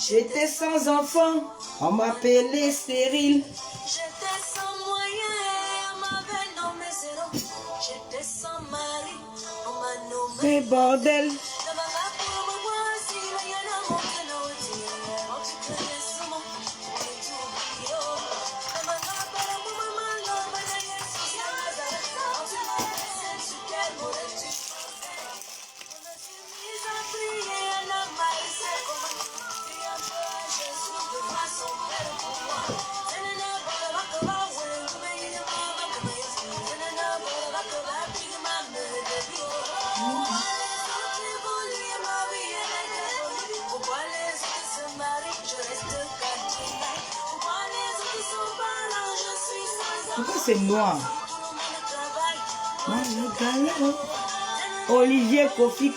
J'étais sans enfant, on m'appelait stérile. J'étais sans moyen, on m'avait nommé zéro. J'étais sans mari, on m'a nommé Mais bordel. Pourquoi c'est noir? Olivier, Kofi.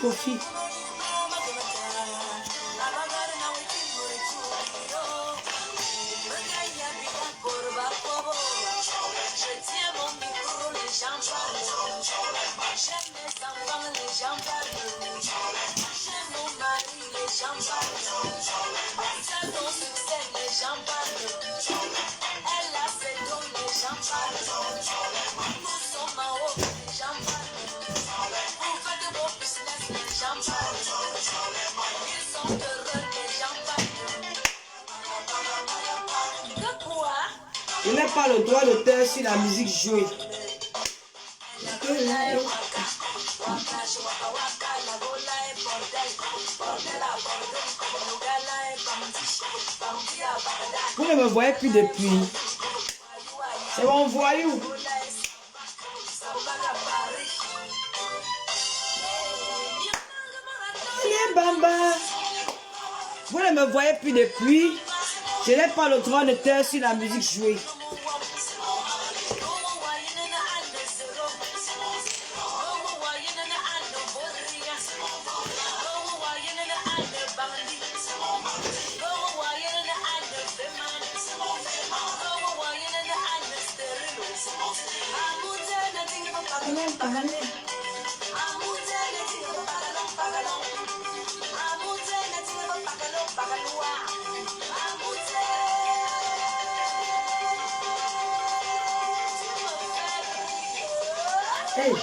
Je n'ai pas le droit d'auteur sur la musique jouée. Vous ne me voyez plus depuis. C'est mon voyou. Bamba. Vous ne me voyez plus depuis. Je n'ai pas le droit d'auteur sur la musique jouée. Hey.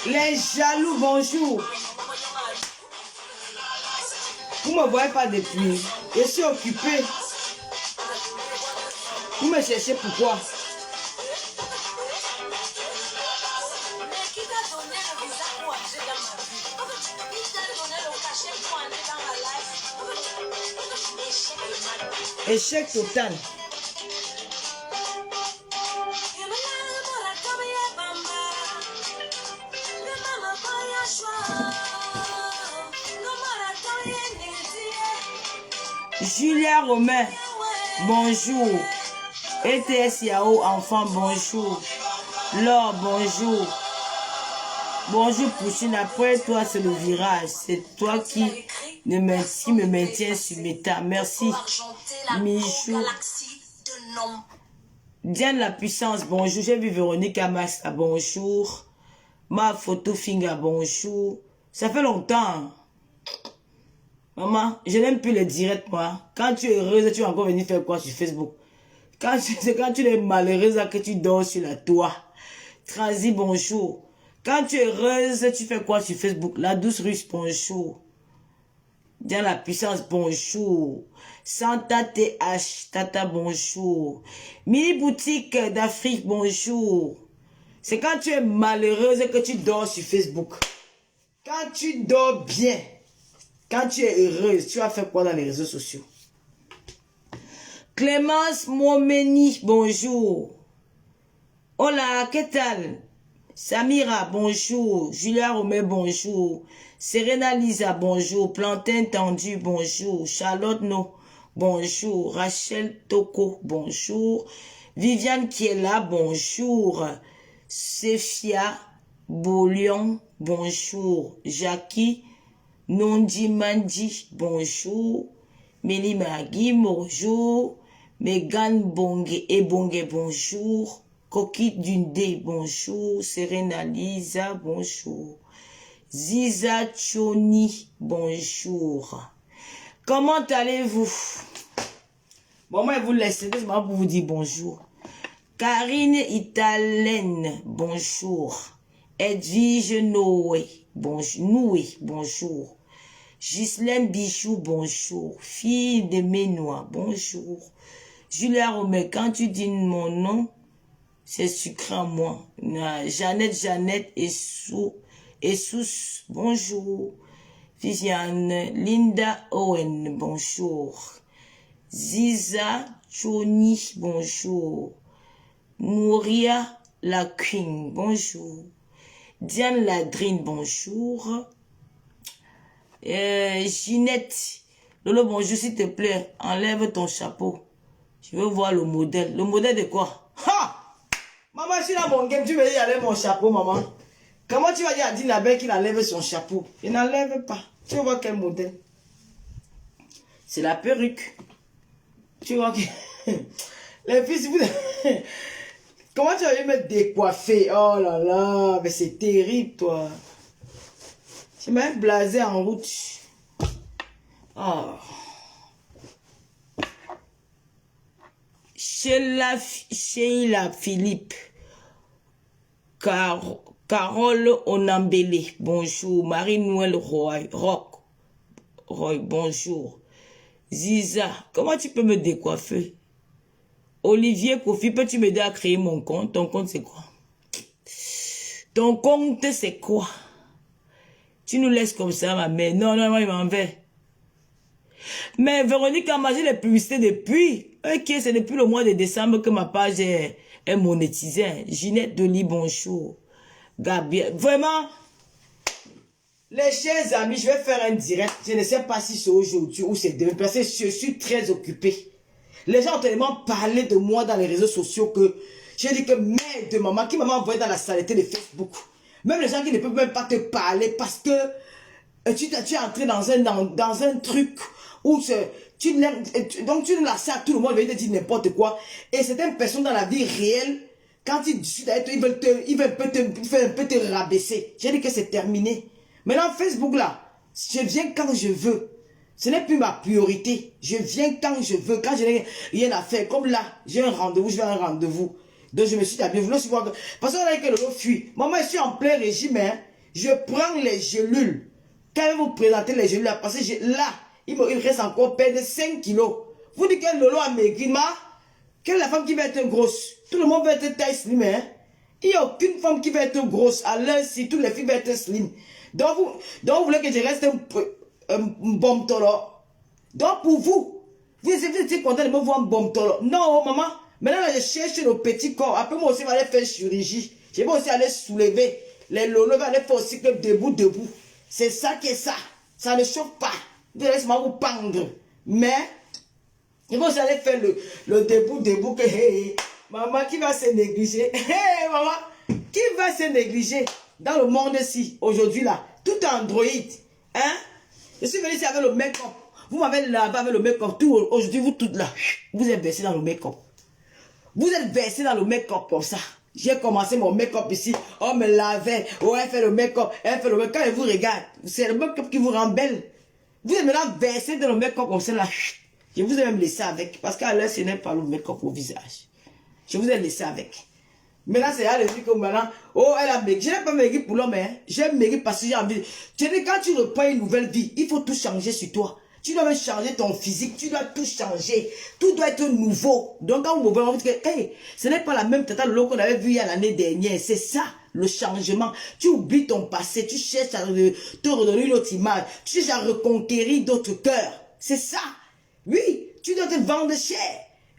Les jaloux, bonjour. Vous ne me voyez pas depuis. Je suis occupé. Vous me cherchez pourquoi? Échec total. Julia Romain. bonjour. ETS Yao, enfant, bonjour. Laure, bonjour. Bonjour Pouchine, après toi c'est le virage. C'est toi qui me maintiens sur mes tas. Merci. Michou. Diane la puissance, bonjour. J'ai vu Véronique Amas, bonjour. Ma photo Finger, bonjour. Ça fait longtemps. Maman, je n'aime plus les directs, moi. Quand tu es heureuse, tu vas encore venir faire quoi sur Facebook? C'est quand tu es malheureuse que tu dors sur la toit. Transi, bonjour. Quand tu es heureuse, tu fais quoi sur Facebook? La douce russe, bonjour. Diane la puissance, bonjour. Santa TH, Tata, bonjour. Mini boutique d'Afrique, bonjour. C'est quand tu es malheureuse que tu dors sur Facebook. Quand tu dors bien, quand tu es heureuse, tu vas faire quoi dans les réseaux sociaux? Clémence Momeni, bonjour. Hola, qu'est-ce que Samira, bonjour. Julia Romer, bonjour. Serena Lisa, bonjour. Plantain Tendu, bonjour. Charlotte No, bonjour. Rachel Toko, bonjour. Viviane qui est là, bonjour. Sophia Boulion, bonjour. Jackie Nondi Mandi, bonjour. Mélie Magui, bonjour. Megan Bonge et Bonge, bonjour. Coquille Dundé, bonjour. Serena Lisa, bonjour. Ziza Choni, bonjour. Comment allez-vous? Bon, moi, je vous laisse pour vous dire bonjour. Karine Italienne, bonjour. Edwige Noé, bonjour. Ghislaine Bichou, bonjour. Fille de Ménois, bonjour. Julia Romer, quand tu dis mon nom, c'est sucré à moi. Jeannette et Sous, bonjour. Viviane, Linda Owen, bonjour. Ziza Choni, bonjour. Nouria la Queen, bonjour. Diane Ladrine, bonjour. Ginette, Lolo, bonjour, s'il te plaît, enlève ton chapeau. Je veux voir le modèle. Le modèle de quoi? Ha! Maman, je suis dans mon game, tu veux dire enlève mon chapeau, maman. Comment tu vas dire à Dine Labelle qu'il enlève son chapeau? Il n'enlève pas. Tu veux voir quel modèle? C'est la perruque. Tu vois que... Les filles, si vous... Comment tu vas me décoiffer? Oh là là, mais c'est terrible, toi. Tu m'as blasé en route. Oh. Sheila Philippe. Carole Onambele, bonjour. Marie-Noël Roy, bonjour. Ziza, comment tu peux me décoiffer? Olivier Kofi, peux-tu m'aider à créer mon compte? Ton compte, c'est quoi? Ton compte, c'est quoi? Tu nous laisses comme ça, ma mère. Non, il m'en va. Mais Véronique a mangé les publicités depuis. Ok, c'est depuis le mois de décembre que ma page est monétisée. Ginette Delis, bonjour. Gabriel, vraiment, les chers amis, je vais faire un direct. Je ne sais pas si c'est aujourd'hui ou c'est demain, parce que je suis très occupé. Les gens ont tellement parlé de moi dans les réseaux sociaux que j'ai dit que merde de maman, qui m'a envoyé dans la saleté de Facebook. Même les gens qui ne peuvent même pas te parler parce que tu es entré dans un truc où donc tu ne l'as à tout le monde, ils te dire n'importe quoi. Et certaines personnes dans la vie réelle, quand ils discutent avec toi, ils veulent un peu te rabaisser. J'ai dit que c'est terminé. Maintenant, Facebook là, je viens quand je veux. Ce n'est plus ma priorité. Je viens quand je veux, quand je n'ai rien à faire. Comme là, j'ai un rendez-vous, je vais à un rendez-vous. Donc je me suis dit, bien voulu voir parce qu'on a dit que l'eau fuit. Maman, je suis en plein régime, hein. Je prends les gélules. Quand je vais vous présenter les gélules là, parce que là, il me reste encore perdre 5 kilos. Vous dites que Lolo a maigri, ma? Quelle est la femme qui va être grosse? Tout le monde va être taille slim, hein? Il n'y a aucune femme qui va être grosse. À l'heure, si toutes les filles vont être slim. Donc vous voulez que je reste un bon tolo. Donc pour vous étiez content de me voir un bon tolo. Non, maman. Maintenant, là, je cherche le petit corps. Après, moi aussi, je vais aller faire chirurgie. Je vais aussi aller soulever. Les lolos, je vais aller faire aussi que debout. C'est ça qui est ça. Ça ne chauffe pas. Laisse-moi vous pendre. Mais, Ils vont aller faire le debout que hey, maman qui va se négliger. Hey, maman, qui va se négliger dans le monde-ci, aujourd'hui là, tout Android. Hein? Je suis venu ici avec le make-up. Vous m'avez lavé avec le make-up. Tout aujourd'hui, vous toutes là, vous êtes versés dans le make-up. Vous êtes versés dans le make-up comme ça. J'ai commencé mon make-up ici. On me lavait. Oh, elle fait le make-up. Elle fait le make-up. Quand elle vous regarde, c'est le make-up qui vous rend belle. Vous êtes maintenant versés dans le make-up comme ça là. Je vous ai même laissé avec. Parce qu'à l'heure, ce n'est pas le make-up au visage. Je vous ai laissé avec. Maintenant, c'est à dire que maintenant, oh, elle a maigri. Je n'ai pas maigri pour l'homme, hein. J'ai maigri parce que j'ai envie. Tu dis, quand tu reprends une nouvelle vie, il faut tout changer sur toi. Tu dois même changer ton physique. Tu dois tout changer. Tout doit être nouveau. Donc, quand vous voyez, hey, ce n'est pas la même tata de l'eau qu'on avait vue l'année dernière. C'est ça, le changement. Tu oublies ton passé. Tu cherches à te redonner une autre image. Tu cherches à reconquérir d'autres cœurs. C'est ça. Oui, tu dois te vendre cher.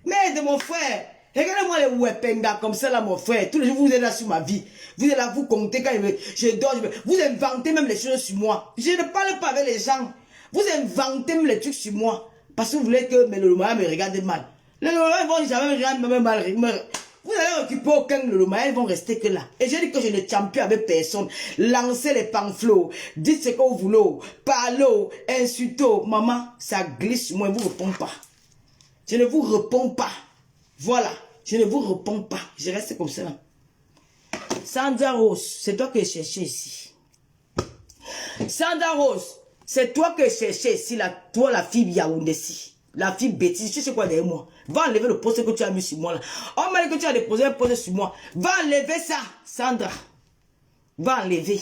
Mais de mon frère, regardez-moi les wepenga comme ça là, mon frère. Tous les jours, vous êtes là sur ma vie. Vous êtes là, vous comptez quand je dors. Vous inventez même les choses sur moi. Je ne parle pas avec les gens. Vous inventez même les trucs sur moi. Parce que vous voulez que le Lomaya me regarde mal. Les Lomaya vont jamais regarder mal. Vous allez occuper aucun Lomaya, ils vont rester que là. Et je dis que je ne champion avec personne. Lancez les pamphlets. Dites ce que vous voulez. Parlez, insultez. Maman, ça glisse sur moi, je ne vous réponds pas. Je ne vous réponds pas. Voilà, je ne vous réponds pas. Je reste comme ça. Sandra Rose, c'est toi que je cherchais ici. Sandra Rose, c'est toi que je cherchais ici. Toi, la fille Yaoundé-ci. La fille bêtise. Tu sais quoi derrière moi? Va enlever le poste que tu as mis sur moi là. On m'a dit que tu as déposé un poste sur moi. Va enlever ça, Sandra. Va enlever.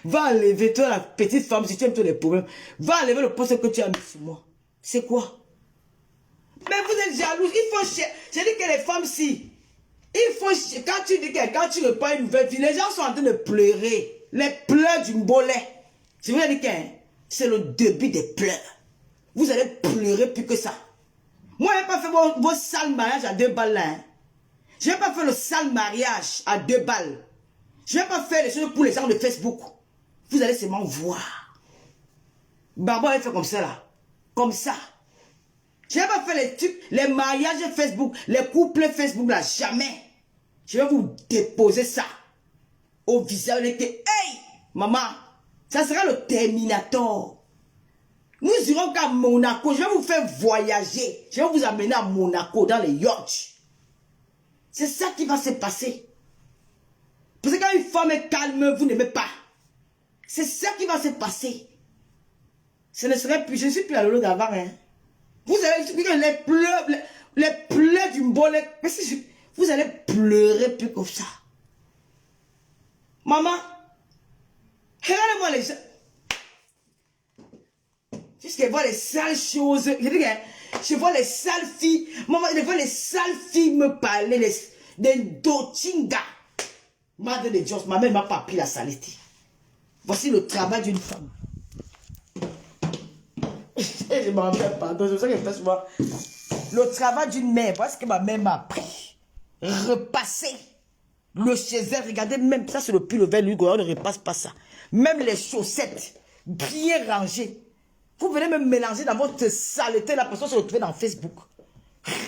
Va enlever. Toi, la petite femme, si tu aimes tous les problèmes. Va enlever le poste que tu as mis sur moi. C'est quoi? Mais vous êtes jalouse, il faut chercher. J'ai dit que les femmes, si. Il faut chercher. Quand tu dis que quand tu reprends une nouvelle vie, les gens sont en train de pleurer. Les pleurs du bolet. Je vous ai dit que c'est le début des pleurs. Vous allez pleurer plus que ça. Moi, je n'ai pas fait vos sales mariages à 2 balles là. Hein. Je n'ai pas fait le sale mariage à 2 balles. Je n'ai pas fait les choses pour les gens de Facebook. Vous allez seulement voir. Barbara, elle fait comme ça là. Comme ça. Je n'ai pas fait les trucs, les mariages Facebook, les couples Facebook là, jamais. Je vais vous déposer ça au visage et que, hey, maman, ça sera le Terminator. Nous irons qu'à Monaco, je vais vous faire voyager. Je vais vous amener à Monaco dans les yachts. C'est ça qui va se passer. Parce que quand une femme est calme, vous n'aimez pas. C'est ça qui va se passer. Ce ne serait plus, je ne suis plus à l'eau d'avant, hein. Vous allez expliquer les pleurs du bolet. Vous allez pleurer plus comme ça. Maman, regardez-moi les gens. Jusqu'à voir les sales choses. Je vois les sales filles. Maman, je vois les sales filles me parler. Des dochingas. Madre de Dieu, ma mère ne m'a pas appris la saleté. Voici le travail d'une femme. Je m'en rappelle, pardon, c'est ça que je fais souvent. Le travail d'une mère, voilà ce que ma mère m'a appris. Repasser le chez elle, regardez, même ça c'est le pull, le verre, lui, on ne repasse pas ça. Même les chaussettes, bien rangées. Vous venez me mélanger dans votre saleté, la personne se retrouve dans Facebook.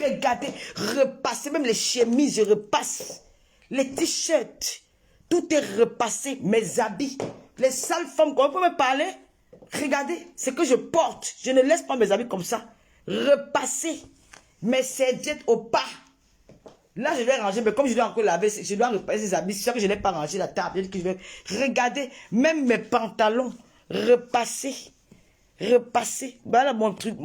Regardez, repassez, même les chemises, je repasse. Les t-shirts, tout est repassé, mes habits. Les sales femmes, quand on peut me parler, regardez ce que je porte. Je ne laisse pas mes habits comme ça. Repasser mes serviettes au pas. Là, je vais ranger, mais comme je dois encore laver, je dois repasser ces habits. C'est ça que je n'ai pas rangé la table. Que je vais regarder, même mes pantalons, repasser. Repasser. Voilà mon truc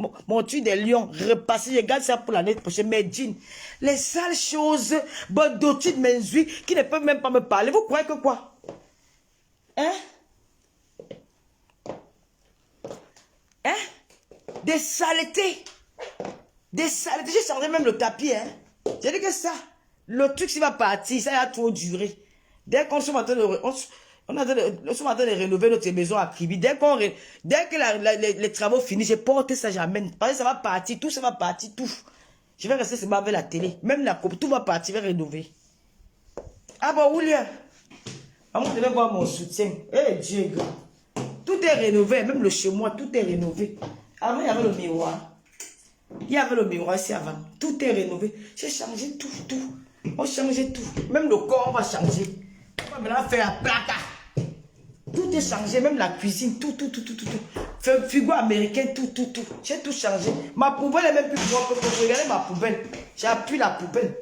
des lions. Repasser. Je garde ça pour l'année prochaine. Mes jeans. Les sales choses, d'autres de mes huiles, qui ne peuvent même pas me parler. Vous croyez que quoi? Hein? Hein? Des saletés. Des saletés. J'ai changé même le tapis, hein. J'ai dit que ça, le truc, s'il va partir, ça a trop duré. Dès qu'on se met en train de rénover notre maison à Kribi, dès que les travaux finissent, j'ai porté ça, j'amène. Parce que ça va partir, tout ça va partir, tout. Je vais rester seulement avec la télé. Même la coupe, tout va partir, je vais rénover. Ah bon, William? Maman, je vais voir mon soutien. Eh, Dieu, tout est rénové, même le chez moi, tout est rénové. Avant, il y avait le miroir. Il y avait le miroir ici avant. Tout est rénové. J'ai changé tout, tout. On change tout. Même le corps, on va changer. On va maintenant faire un placard. Tout est changé. Même la cuisine, tout, tout, tout, tout, tout. Frigo américain, tout, tout, tout. J'ai tout changé. Ma poubelle est même plus propre que vous. Regardez ma poubelle. J'ai appuyé la poubelle.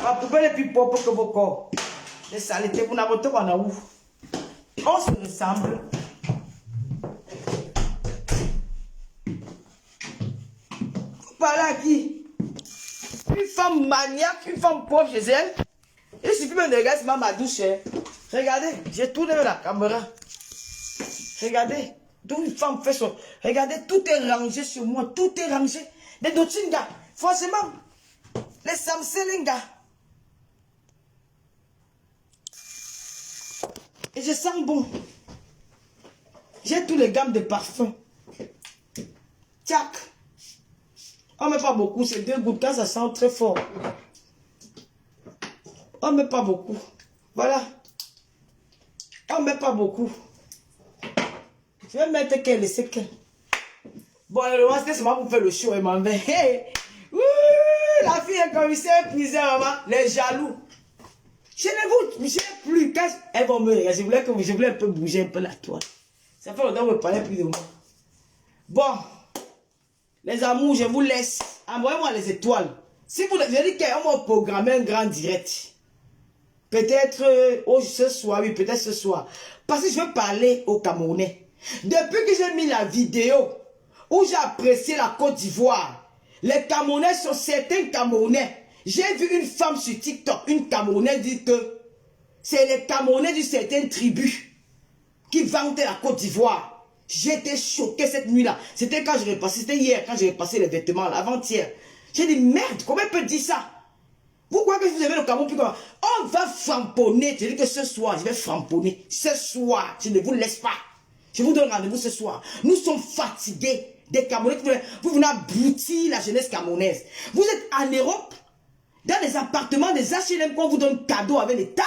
Ma poubelle est plus propre que vos corps. Les saletés, vous n'avez pas en où. On se ressemble. Vous parlez à qui? Une femme maniaque, une femme pauvre chez elle. Il suffit même de regarder ma douche. Regardez, j'ai tourné la caméra. Regardez, d'où une femme fait son... Regardez, tout est rangé sur moi, tout est rangé. Des Dochinga, franchement, les Samselinga. Et je sens bon. J'ai tous les gammes de parfums. Tchac. On ne met pas beaucoup, c'est 2 gouttes, quand ça sent très fort. On ne met pas beaucoup. Voilà. On ne met pas beaucoup. Je vais mettre quel, c'est quel. Bon, le roi, c'était seulement pour faire le show et m'en va. Hey. Ouh, la fille est commissaire épuisée, maman. Les jaloux. Je ne vous plus. Quand elles vont me regarder, je voulais un peu bouger un peu la toile. Ça fait longtemps que vous ne parlez plus de moi. Bon. Les amours, je vous laisse. Envoyez-moi les étoiles. Si vous avez dit qu'on va programmer un grand direct. Peut-être ce soir, oui, peut-être ce soir. Parce que je veux parler aux Camerounais. Depuis que j'ai mis la vidéo où j'ai apprécié la Côte d'Ivoire, les Camerounais sont certains Camerounais. J'ai vu une femme sur TikTok, une Camerounaise dit que c'est les Camerounais d'une certaine tribu qui vantaient la Côte d'Ivoire. J'étais choqué cette nuit-là. C'était quand j'ai repassé, c'était hier quand j'ai repassé les vêtements, avant-hier. J'ai dit merde, comment elle peut dire ça? Vous croyez que vous avez le Cameroun plus comment? On va framponner. Je dis que ce soir, je vais framponner. Ce soir, je ne vous laisse pas. Je vous donne rendez-vous ce soir. Nous sommes fatigués des Camerounais. Vous venez abrutir la jeunesse camerounaise. Vous êtes en Europe, dans des appartements, des HLM qu'on vous donne cadeau avec l'État.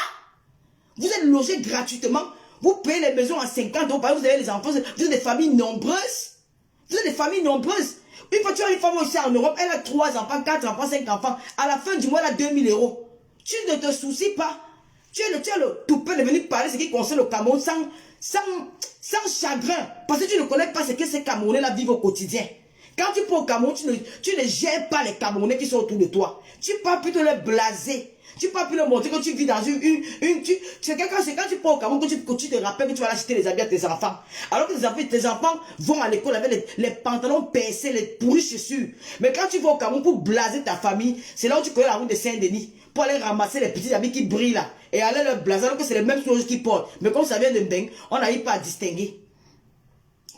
Vous êtes logés gratuitement. Vous payez les maisons à 50 €. Vous avez les enfants. Vous êtes des familles nombreuses. Vous êtes des familles nombreuses. Une fois tu as une femme aussi en Europe, elle a 3 enfants, 4 enfants, 5 enfants. À la fin du mois, elle a 2000 €. Tu ne te soucies pas. Tu as le toupet de venir parler ce qui concerne le Cameroun sans chagrin. Parce que tu ne connais pas ce que ces Camerounais-là vivent au quotidien. Quand tu pars au Cameroun, tu ne gères pas les Camerounais qui sont autour de toi. Tu peux plutôt les blaser. Tu peux plus leur montrer que tu vis dans c'est quand tu pars au Cameroun que tu te rappelles que tu vas acheter les habits à tes enfants. Alors que tes enfants vont à l'école avec les pantalons percés, les pourris chaussures. Mais quand tu vas au Cameroun pour blaser ta famille, c'est là où tu connais la route de Saint-Denis. Pour aller ramasser les petits habits qui brillent là. Et aller leur blaser alors que c'est les mêmes choses qu'ils portent. Mais comme ça vient de Mbeng, on n'arrive pas à distinguer.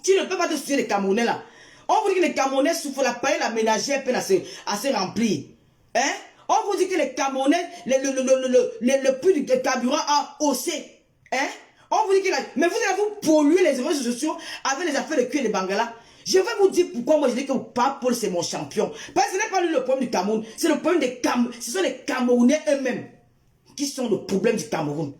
Tu ne peux pas te soucier des Camerounais là. On vous dit que les Camerounais souffrent la paille, la ménagère peine à se remplir. Hein? On vous dit que les Camerounais, le prix du carburant a haussé. Hein? On vous dit que mais vous allez vous polluer les réseaux sociaux avec les affaires de cuir et de Bangala. Je vais vous dire pourquoi moi je dis que Pape Paul c'est mon champion. Parce que ce n'est pas lui le problème du Cameroun. C'est le problème des Camerounais. Ce sont les Camerounais eux-mêmes qui sont le problème du Cameroun.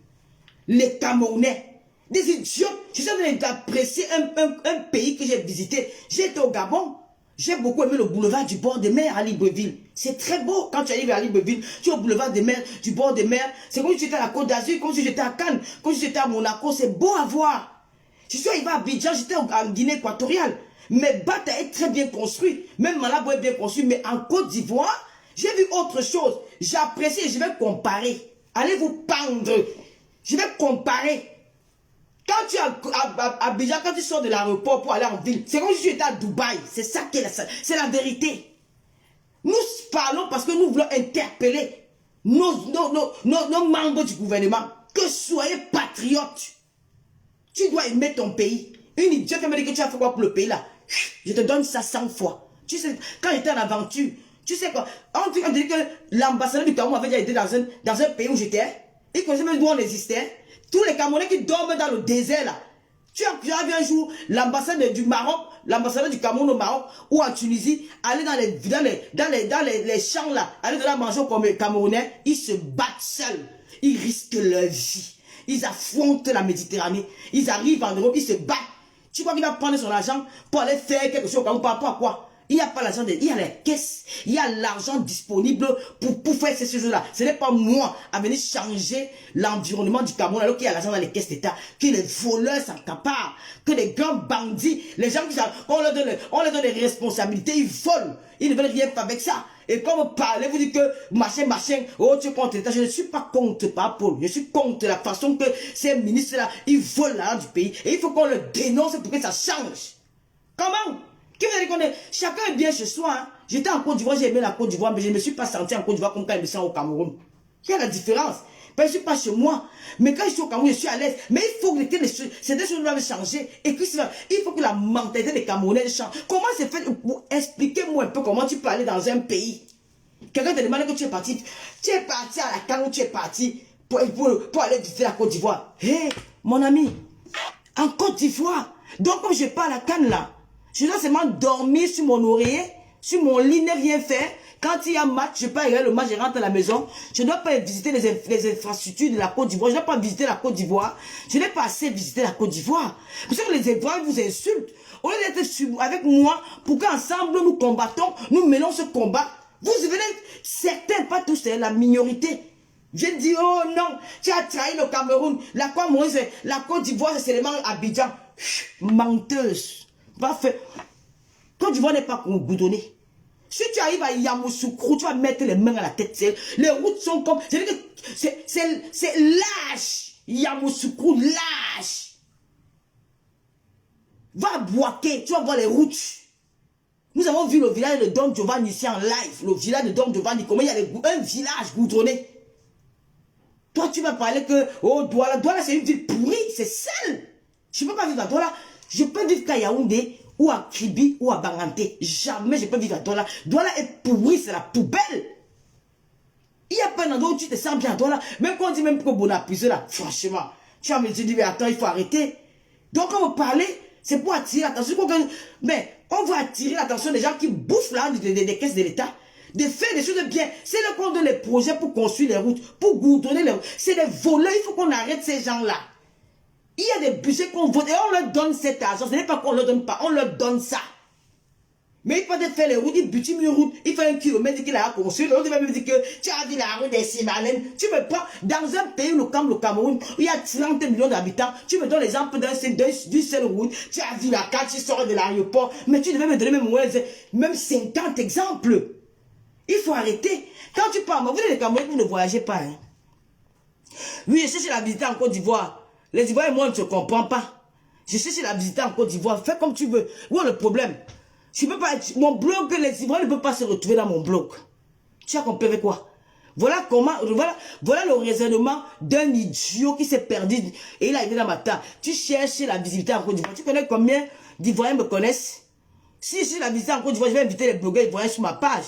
Les Camerounais. Des idiots. Je suis en train d'apprécier un pays que j'ai visité. J'ai été au Gabon. J'ai beaucoup aimé le boulevard du bord de mer à Libreville. C'est très beau. Quand tu arrives à Libreville, tu es au boulevard de mer, du bord de mer. C'est comme si tu étais à la Côte d'Azur, comme si j'étais à Cannes, comme si j'étais à Monaco. C'est beau à voir. Je suis arrivé à Abidjan, j'étais en Guinée équatoriale. Mais Bata est très bien construit. Même Malabo est bien construit. Mais en Côte d'Ivoire, j'ai vu autre chose. J'apprécie et je vais comparer. Allez vous pendre. Je vais comparer. Quand tu es à Abidjan, quand tu sors de l'aéroport pour aller en ville, c'est comme si tu étais à Dubaï. C'est ça qui est c'est la vérité. Nous parlons parce que nous voulons interpeller nos membres du gouvernement. Que soyez patriotes. Tu dois aimer ton pays. Une idiote qui me dit que tu as fait quoi pour le pays là. Je te donne ça 100 fois. Tu sais, quand j'étais en aventure, tu sais quoi, on dit que l'ambassadeur du Cameroun avait déjà été dans un pays où j'étais. Il connaissait même d'où on existait. Tous les Camerounais qui dorment dans le désert là. Tu as vu un jour l'ambassadeur du Maroc, l'ambassadeur du Cameroun au Maroc ou en Tunisie, aller dans les champs là, aller de la manger comme les Camerounais, ils se battent seuls. Ils risquent leur vie. Ils affrontent la Méditerranée. Ils arrivent en Europe, ils se battent. Tu crois qu'il va prendre son argent pour aller faire quelque chose au Cameroun par rapport à quoi? Il n'y a pas l'argent, il y a les caisses, il y a l'argent disponible pour faire ces choses-là. Ce n'est pas moi à venir changer l'environnement du Cameroun alors qu'il y a l'argent dans les caisses d'État, que les voleurs s'accaparent, que les grands bandits, les gens qui on leur donne des responsabilités, ils volent, ils ne veulent rien faire avec ça. Et quand vous parlez, vous dites que machin, oh tu es contre l'État, je ne suis pas contre pas Paul, je suis contre la façon que ces ministres-là, ils volent l'argent du pays. Et il faut qu'on le dénonce pour que ça change. Comment? Qui veut dire qu'on est... Chacun est bien chez soi. Hein? J'étais en Côte d'Ivoire, j'ai aimé la Côte d'Ivoire, mais je ne me suis pas senti en Côte d'Ivoire comme quand je me sens au Cameroun. Il y a la différence. Ben, je ne suis pas chez moi. Mais quand je suis au Cameroun, je suis à l'aise. Mais il faut que ces deux choses doivent changer. Et puis, il faut que la mentalité des Camerounais change. Comment c'est fait? Expliquez-moi un peu comment tu peux aller dans un pays. Quelqu'un te demande que tu es parti. Tu es parti à la Cannes ou tu es parti pour aller visiter la Côte d'Ivoire. Hé, mon ami, en Côte d'Ivoire. Donc, comme je pars à la Cannes là, je dois seulement dormir sur mon oreiller, sur mon lit, ne rien faire. Quand il y a un match, je peux regarder le match, je rentre à la maison. Je ne dois pas visiter les infrastructures de la Côte d'Ivoire. Je ne dois pas visiter la Côte d'Ivoire. Je n'ai pas assez visité la Côte d'Ivoire. Parce que les Ivoiriens vous insultent. Au lieu d'être avec moi, pour qu'ensemble nous combattons, nous menons ce combat. Vous venez, certains, pas tous, c'est la minorité. Je dis, oh non, tu as trahi le Cameroun. La Côte d'Ivoire, c'est seulement Abidjan. Menteuse. Parfait. Côte d'Ivoire n'est pas goudonnée. Si tu arrives à Yamoussoukro, tu vas mettre les mains à la tête. Les routes sont comme... C'est lâche. Yamoussoukro, lâche. Va à Boaké, tu vas voir les routes. Nous avons vu le village de Don Giovanni ici en live. Le village de Don Giovanni, comment il y a un village goudronné. Toi, tu vas parler que... Oh, Douala, Douala c'est une ville pourrie, c'est sale. Je ne peux pas vivre à Douala. Je peux vivre qu'à Yaoundé, ou à Kribi, ou à Banganté. Jamais je peux vivre à Douala. Douala est pourri, c'est la poubelle. Il n'y a pas un endroit où tu te sens bien à Douala. Même quand on dit même que Bonaparte, là, franchement, tu vas me dire, mais attends, il faut arrêter. Donc, quand vous parlez, c'est pour attirer l'attention. Mais on va attirer l'attention des gens qui bouffent là des caisses de l'État. De faire des choses bien. C'est là qu'on donne les projets pour construire les routes, pour goudronner les routes. C'est des voleurs, il faut qu'on arrête ces gens-là. Il y a des budgets qu'on vote et on leur donne cet argent. Ce n'est pas qu'on leur donne pas, on leur donne ça. Mais il peut faire les routes, il butine une route, il fait 1 kilomètre qu'il a construit. L'autre va me dire que tu as vu la route des Simalènes. Tu ne peux pas, dans un pays, le Cameroun, où il y a 30 millions d'habitants, tu me donnes l'exemple d'une seule route. Tu as vu la carte, tu sors de l'aéroport, mais tu devais me donner même 50 exemples. Il faut arrêter. Quand tu parles, vous êtes les Camerounais, vous ne voyagez pas. Hein. Oui, je cherche la visiter en Côte d'Ivoire. Les Ivoiriens, moi, ne se comprend pas. Je cherche la visiter en Côte d'Ivoire. Fais comme tu veux. Où est le problème? Je peux pas être... Mon blog, les Ivoiriens ne peuvent pas se retrouver dans mon blog. Tu as compris avec quoi? Voilà comment... Voilà le raisonnement d'un idiot qui s'est perdu. Et il a été dans ma table. Tu cherches la visiter en Côte d'Ivoire. Tu connais combien d'Ivoiriens me connaissent? Si je suis la visiter en Côte d'Ivoire, je vais inviter les blogueurs ivoiriens sur ma page.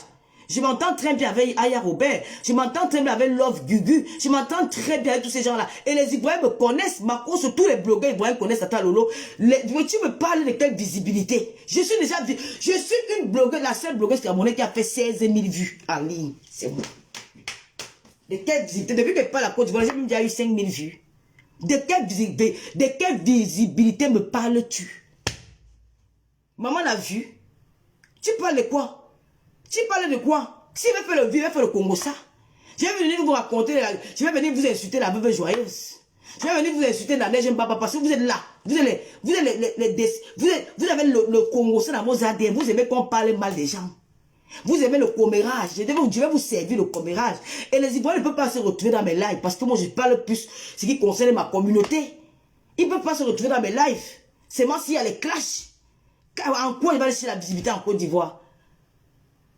Je m'entends très bien avec Aya Robert. Je m'entends très bien avec Love Gugu. Je m'entends très bien avec tous ces gens-là. Et les Ivoiriens me connaissent. Ma course, tous les blogueurs Ivoiriens connaissent Tata Lolo. Tu me parles de quelle visibilité? Je suis une blogueuse, la seule blogueuse camerounaise qui a fait 16 000 vues en ligne. C'est moi. De quelle visibilité? Depuis que je parle à la Côte d'Ivoire, j'ai même déjà eu 5 000 vues. De quelle visibilité me parles-tu? Maman l'a vu. Tu parles de quoi? Tu parles de quoi? S'il veut faire le vieux, il va faire le Congo ça. Je vais venir vous raconter, je vais venir vous insulter la veuve joyeuse. Je vais venir vous insulter la neige papa parce que vous êtes là. Vous avez le Congo ça dans vos ADN. Vous aimez qu'on parle mal des gens. Vous aimez le commérage. Je vais vous servir le commérage. Et les Ivoiriens ne peuvent pas se retrouver dans mes lives parce que moi je parle plus ce qui concerne ma communauté. Ils ne peuvent pas se retrouver dans mes lives. C'est moi s'il y a les clashs. En quoi il va laisser la visibilité en Côte d'Ivoire?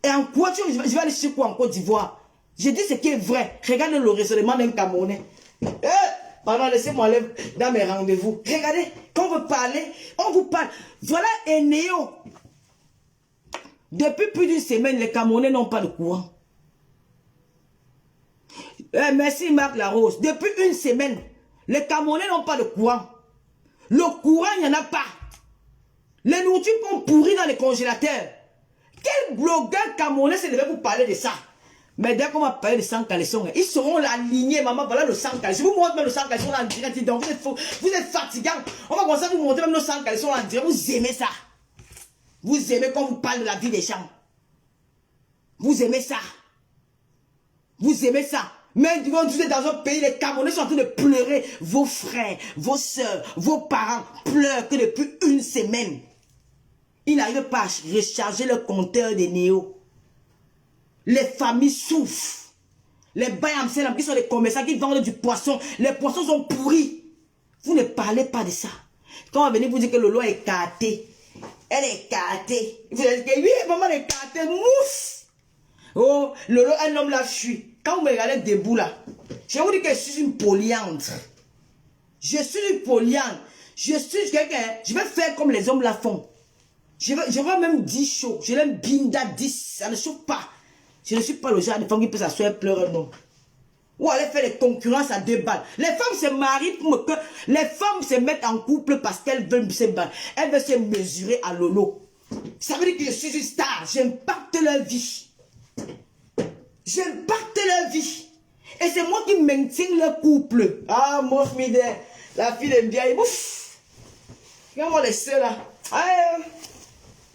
Et en quoi je vais aller sur quoi en Côte d'Ivoire? Je dis ce qui est vrai. Regardez le raisonnement d'un Camerounais. Pardon, laissez-moi aller dans mes rendez-vous. Regardez, quand on veut parler, on vous parle. Voilà un néo. Depuis plus d'une semaine, les Camerounais n'ont pas de courant. Merci Marc Larose. Depuis une semaine, les Camerounais n'ont pas de courant. Le courant, il n'y en a pas. Les nourritures sont pourries dans les congélateurs. Quel blogueur camerounais se devait vous parler de ça? Mais dès qu'on va parler de sang caleçon, ils seront alignés, maman, voilà le sang caleçon. Je vous montre même le sang caleçon en direct. Vous êtes fatigant. On va commencer à vous montrer même le sang caleçon en direct. Vous aimez ça. Vous aimez quand vous parlez de la vie des gens. Vous aimez ça. Vous aimez ça. Mais vous êtes dans un pays, les Camerounais sont en train de pleurer. Vos frères, vos soeurs, vos parents pleurent que depuis une semaine. Ils n'arrivent pas à recharger le compteur des néos. Les familles souffrent. Les Bayamselam qui sont des commerçants qui vendent du poisson. Les poissons sont pourris. Vous ne parlez pas de ça. Quand on va venir vous dire que Lolo est écarté. Elle est écartée. Vous allez dire que oui, maman est écartée. Mousse. Oh, Lolo, un homme là, je suis. Quand vous me regardez debout là, je vous dis que je suis une polyandre. Je suis une polyandre. Je suis quelqu'un. Je vais faire comme les hommes la font. Je vais même 10 chaud. Je l'aime binda 10. Ça ne chauffe pas. Je ne suis pas le genre de femme qui peut s'asseoir et pleurer, non. Ou aller faire des concurrences à 2 balles. Les femmes se marient pour que... Les femmes se mettent en couple parce qu'elles veulent se battre. Elles veulent se mesurer à Lolo. Ça veut dire que je suis une star. J'impacte leur vie. J'impacte leur vie. Et c'est moi qui maintiens le couple. Ah, mon fidèle. La fille aime bien. Ouf. Regarde-moi les seuls là. Ah,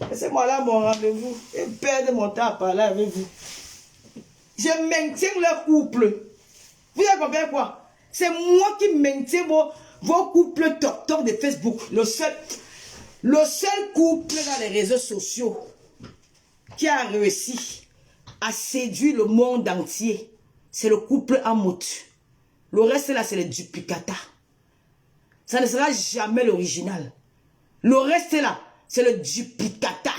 laissez-moi là mon rendez-vous. Et perdre mon temps à parler avec vous. Je maintiens le couple. Vous avez compris quoi? C'est moi qui maintiens vos couples top de Facebook. Le seul couple dans les réseaux sociaux qui a réussi à séduire le monde entier, c'est le couple Amout. Le reste là, c'est le duplicata. Ça ne sera jamais l'original. Le reste là, c'est le duplicata.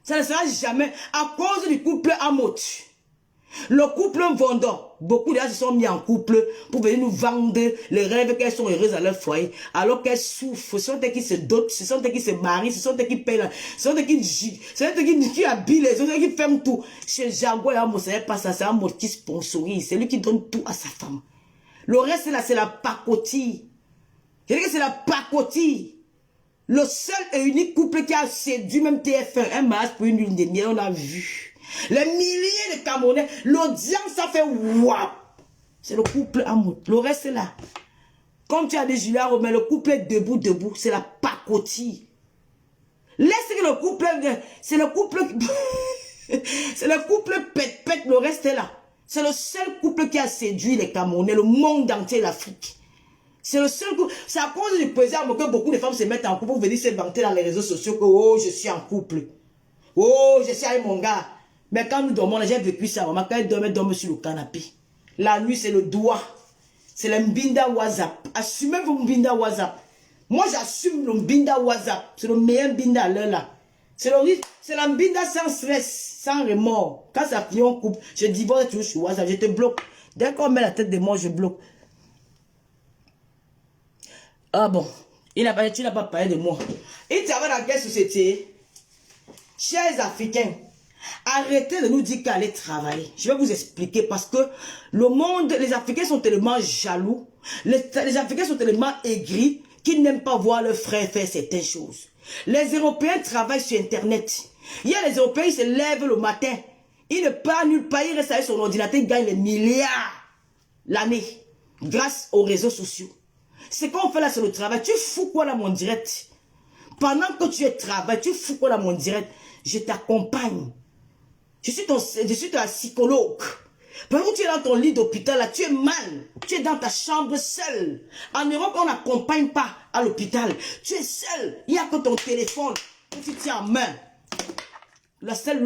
Ça ne sera jamais à cause du couple Amout. Le couple vendant, beaucoup de gens se sont mis en couple pour venir nous vendre les rêves qu'elles sont heureuses à leur foyer, alors qu'elles souffrent. Ce sont elles qui se dotent, ce sont elles qui se marient, ce sont elles qui payent, ce sont elles qui habillent les autres, qui ferment tout. Chez Jaguar, ce n'est pas ça, c'est un mot qui sponsorise, c'est lui qui donne tout à sa femme. Le reste là, c'est la pacotille. Je dis que c'est la pacotille. Le seul et unique couple qui a séduit même TF1, un mariage pour une lune de miel, on a vu. Les milliers de Camerounais, l'audience, ça fait wouah. C'est le couple Amout. Le reste est là. Comme tu as dit, Julia Romain, le couple est debout, c'est la pacotille. Laisse que le couple, c'est le couple, c'est le couple pète, le reste est là. C'est le seul couple qui a séduit les Camerounais, le monde entier, l'Afrique. C'est le seul couple. C'est à cause du président que beaucoup de femmes se mettent en couple pour venir se vanter dans les réseaux sociaux que, oh, je suis en couple. Oh, je suis avec mon gars. Mais quand nous dormons, j'ai vécu ça. Maman, quand elle dorme sur le canapé. La nuit, c'est le doigt. C'est le mbinda WhatsApp. Assumez vos mbinda WhatsApp. Moi, j'assume le mbinda WhatsApp. C'est le meilleur mbinda à l'heure là. C'est la mbinda sans stress, sans remords. Quand ça finit en couple, je divorce toujours sur WhatsApp. Je te bloque. Dès qu'on met la tête de moi, je bloque. Ah bon. Tu n'as pas parlé de moi. Il travaille dans quelle société? Chers Africains. Arrêtez de nous dire qu'aller travailler. Je vais vous expliquer parce que le monde, les Africains sont tellement jaloux, les Africains sont tellement aigris qu'ils n'aiment pas voir leurs frères faire certaines choses. Les Européens travaillent sur Internet. Il y a les Européens, ils se lèvent le matin, ils ne partent nulle part, ils restent avec son ordinateur, ils gagnent les milliards l'année grâce aux réseaux sociaux. Ce qu'on fait là, c'est le travail. Tu fous quoi là, mon direct? Pendant que tu es travail, tu fous quoi là, mon direct? Je t'accompagne. Je suis ta psychologue. Pendant que tu es dans ton lit d'hôpital, là, tu es mal. Tu es dans ta chambre seul. En Europe, on n'accompagne pas à l'hôpital. Tu es seul. Il n'y a que ton téléphone que tu tiens en main. Le seul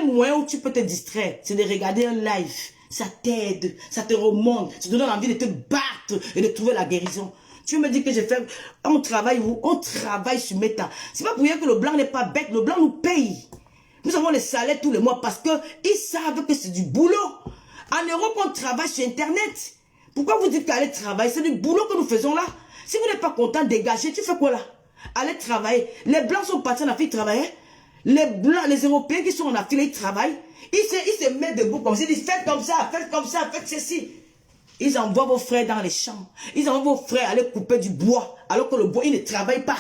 moyen où tu peux te distraire, c'est de regarder un live. Ça t'aide, ça te remonte, ça te donne envie de te battre et de trouver la guérison. Tu me dis que j'ai fait... On travaille où? On travaille sur Meta. C'est pas pour rien que le blanc n'est pas bête. Le blanc nous paye. Nous avons les salaires tous les mois parce qu'ils savent que c'est du boulot. En Europe, on travaille sur Internet. Pourquoi vous dites qu'aller travailler? C'est du boulot que nous faisons là. Si vous n'êtes pas content, dégagez. Tu fais quoi là? Allez travailler. Les Blancs sont partis en Afrique travailler. Les Blancs, les Européens qui sont en Afrique, ils travaillent. Ils se mettent debout comme ça. Ils disent faites comme ça, faites ceci. Ils envoient vos frères dans les champs. Ils envoient vos frères aller couper du bois. Alors que le bois, ils ne travaillent pas.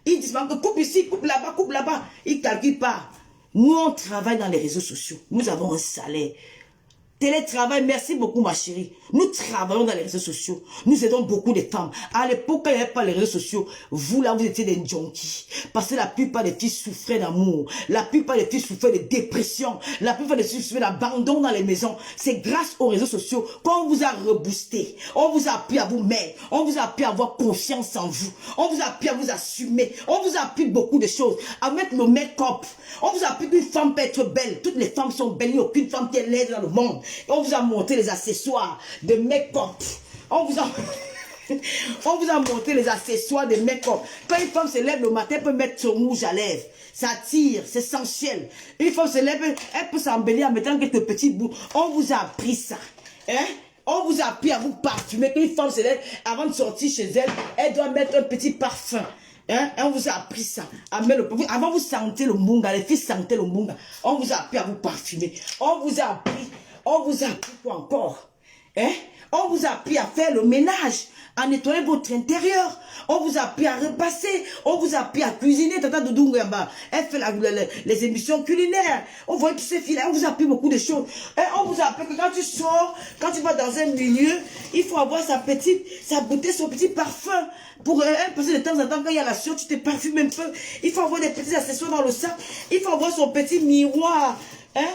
Ils disent que coupe ici, coupe là-bas. Ils ne calculent pas. Nous, on travaille dans les réseaux sociaux. Nous avons un salaire. Télétravail, merci beaucoup ma chérie. Nous travaillons dans les réseaux sociaux. Nous aidons beaucoup de femmes. À l'époque, quand il n'y avait pas les réseaux sociaux, vous là, vous étiez des junkies. Parce que la plupart des filles souffraient d'amour. La plupart des filles souffraient de dépression. La plupart des filles souffraient d'abandon dans les maisons. C'est grâce aux réseaux sociaux qu'on vous a reboosté. On vous a appris à vous mettre. On vous a appris à avoir confiance en vous. On vous a appris à vous assumer. On vous a appris beaucoup de choses. À mettre le make-up. On vous a appris qu'une femme peut être belle. Toutes les femmes sont belles. Il n'y a aucune femme qui est laide dans le monde. Et on vous a montré les accessoires de make-up. On vous a... on vous a montré les accessoires de make-up. Quand une femme se lève le matin, elle peut mettre son rouge à lèvres. Ça tire, c'est sensuel. Une femme se lève, elle peut s'embellir en mettant quelques petits bouts. On vous a appris ça. Hein? On vous a appris à vous parfumer. Quand une femme se lève, avant de sortir chez elle, elle doit mettre un petit parfum. Hein? Et on vous a appris ça. Avant vous sentez le munga, les filles sentaient le munga. On vous a appris à vous parfumer. On vous a appris quoi encore? Hein? On vous a appris à faire le ménage, à nettoyer votre intérieur. On vous a appris à repasser. On vous a appris à cuisiner. Tata Doudou Ngamba, elle fait les émissions culinaires. On voit tous ces filles-là. On vous a appris beaucoup de choses. Et on vous a appris que quand tu sors, quand tu vas dans un milieu, il faut avoir sa bouteille, son petit parfum. Pour passer de temps en temps, quand il y a la sueur, tu te parfumes un peu. Il faut avoir des petits accessoires dans le sac. Il faut avoir son petit miroir. Hein?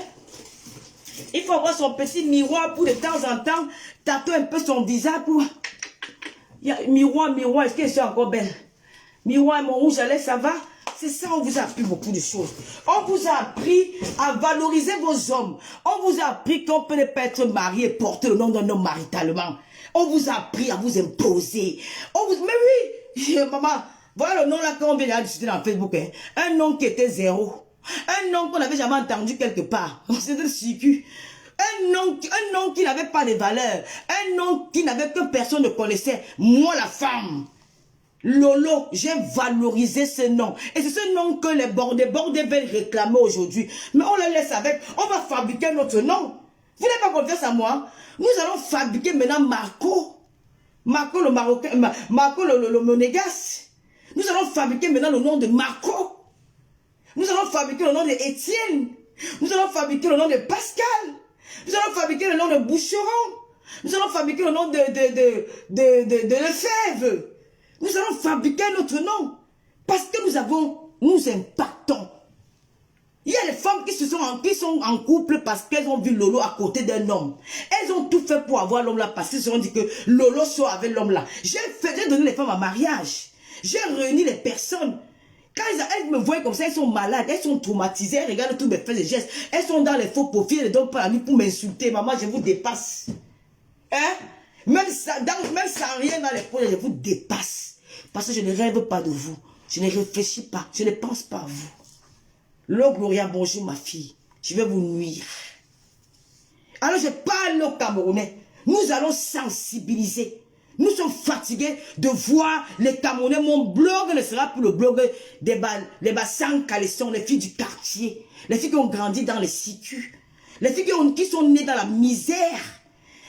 Il faut avoir son petit miroir pour de temps en temps tâter un peu son visage pour... Miroir, est-ce que je suis encore belle? Miroir, mon rouge à lèvres, ça va? C'est ça, on vous a appris beaucoup de choses. On vous a appris à valoriser vos hommes. On vous a appris qu'on peut ne pas être marié et porter le nom d'un homme maritalement. On vous a appris à vous imposer. Mais oui, maman, voilà le nom là qu'on vient de discuter dans Facebook. Hein. Un nom qui était zéro. Un nom qu'on n'avait jamais entendu quelque part. C'était le circuit. Un nom qui n'avait pas de valeur. Un nom que personne ne connaissait. Moi, la femme. Lolo, j'ai valorisé ce nom. Et c'est ce nom que les bordés veulent réclamer aujourd'hui. Mais on le laisse avec. On va fabriquer notre nom. Vous n'avez pas confiance en moi? Nous allons fabriquer maintenant Marco. Marco le Marocain. Marco le Monégasque. Nous allons fabriquer maintenant le nom de Marco. Nous allons fabriquer le nom de Étienne. Nous allons fabriquer le nom de Pascal. Nous allons fabriquer le nom de Boucheron. Nous allons fabriquer le nom de Lefebvre. Nous allons fabriquer notre nom. Parce que nous impactons. Il y a les femmes qui sont en couple parce qu'elles ont vu Lolo à côté d'un homme. Elles ont tout fait pour avoir l'homme là parce qu'elles se sont dit que Lolo soit avec l'homme là. J'ai donné les femmes en mariage. J'ai réuni les personnes. Quand elles me voient comme ça, elles sont malades, elles sont traumatisées, elles regardent tous mes faits et gestes. Elles sont dans les faux profils, elles ne donnent pas la nuit pour m'insulter. Maman, je vous dépasse. Hein? Même sans rien dans les poches, je vous dépasse. Parce que je ne rêve pas de vous. Je ne réfléchis pas. Je ne pense pas à vous. L'eau Gloria, bonjour ma fille. Je vais vous nuire. Alors je parle aux Camerounais. Nous allons sensibiliser. Nous sommes fatigués de voir les Camerounais. Mon blog ne sera plus le blog des bassins caleçons, les filles du quartier. Les filles qui ont grandi dans les situs. Les filles qui sont nées dans la misère.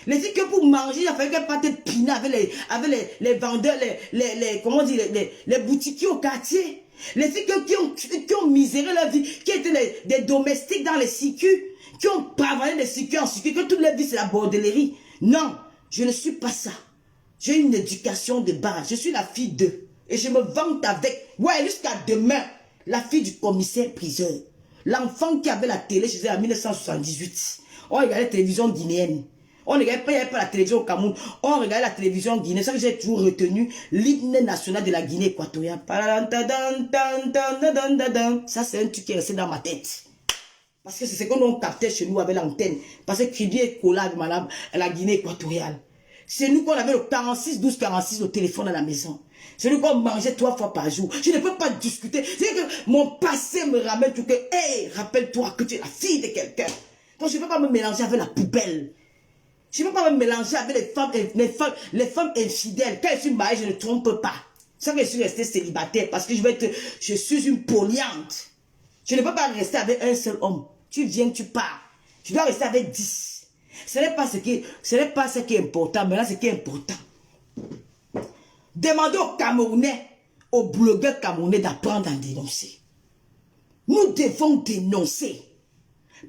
Les filles que pour manger, il a fallu qu'elles partent piner avec les vendeurs, les boutiquiers au quartier. Les filles qui ont miséré leur vie, qui étaient des domestiques dans les situs, qui ont travaillé les situs en situs, que toute leur vie c'est la bordellerie. Non, je ne suis pas ça. J'ai une éducation de base. Je suis la fille d'eux. Et je me vante avec, ouais, jusqu'à demain, la fille du commissaire priseur. L'enfant qui avait la télé chez elle en 1978. On regardait la télévision guinéenne. On ne regardait pas la télévision au Cameroun. On regardait la télévision guinéenne. C'est ça que j'ai toujours retenu. L'hymne national de la Guinée équatoriale. Ça, c'est un truc qui est resté dans ma tête. Parce que c'est ce qu'on captait chez nous avec l'antenne. Parce que Crédit est collé à la Guinée équatoriale. C'est nous qu'on avait le 46, 12, 46 au téléphone à la maison. C'est nous qu'on mangeait 3 fois par jour. Je ne peux pas discuter. C'est que mon passé me ramène tout que, hey, rappelle-toi que tu es la fille de quelqu'un. Donc je ne peux pas me mélanger avec la poubelle. Je ne peux pas me mélanger avec les femmes infidèles. Quand je suis mariée, je ne trompe pas. C'est que je suis restée célibataire parce que je suis une poliante. Je ne peux pas rester avec un seul homme. Tu viens, tu pars. Je dois rester avec 10. Ce n'est pas ce qui est important, mais là, ce qui est important. Demandez aux Camerounais, aux blogueurs camerounais d'apprendre à dénoncer. Nous devons dénoncer.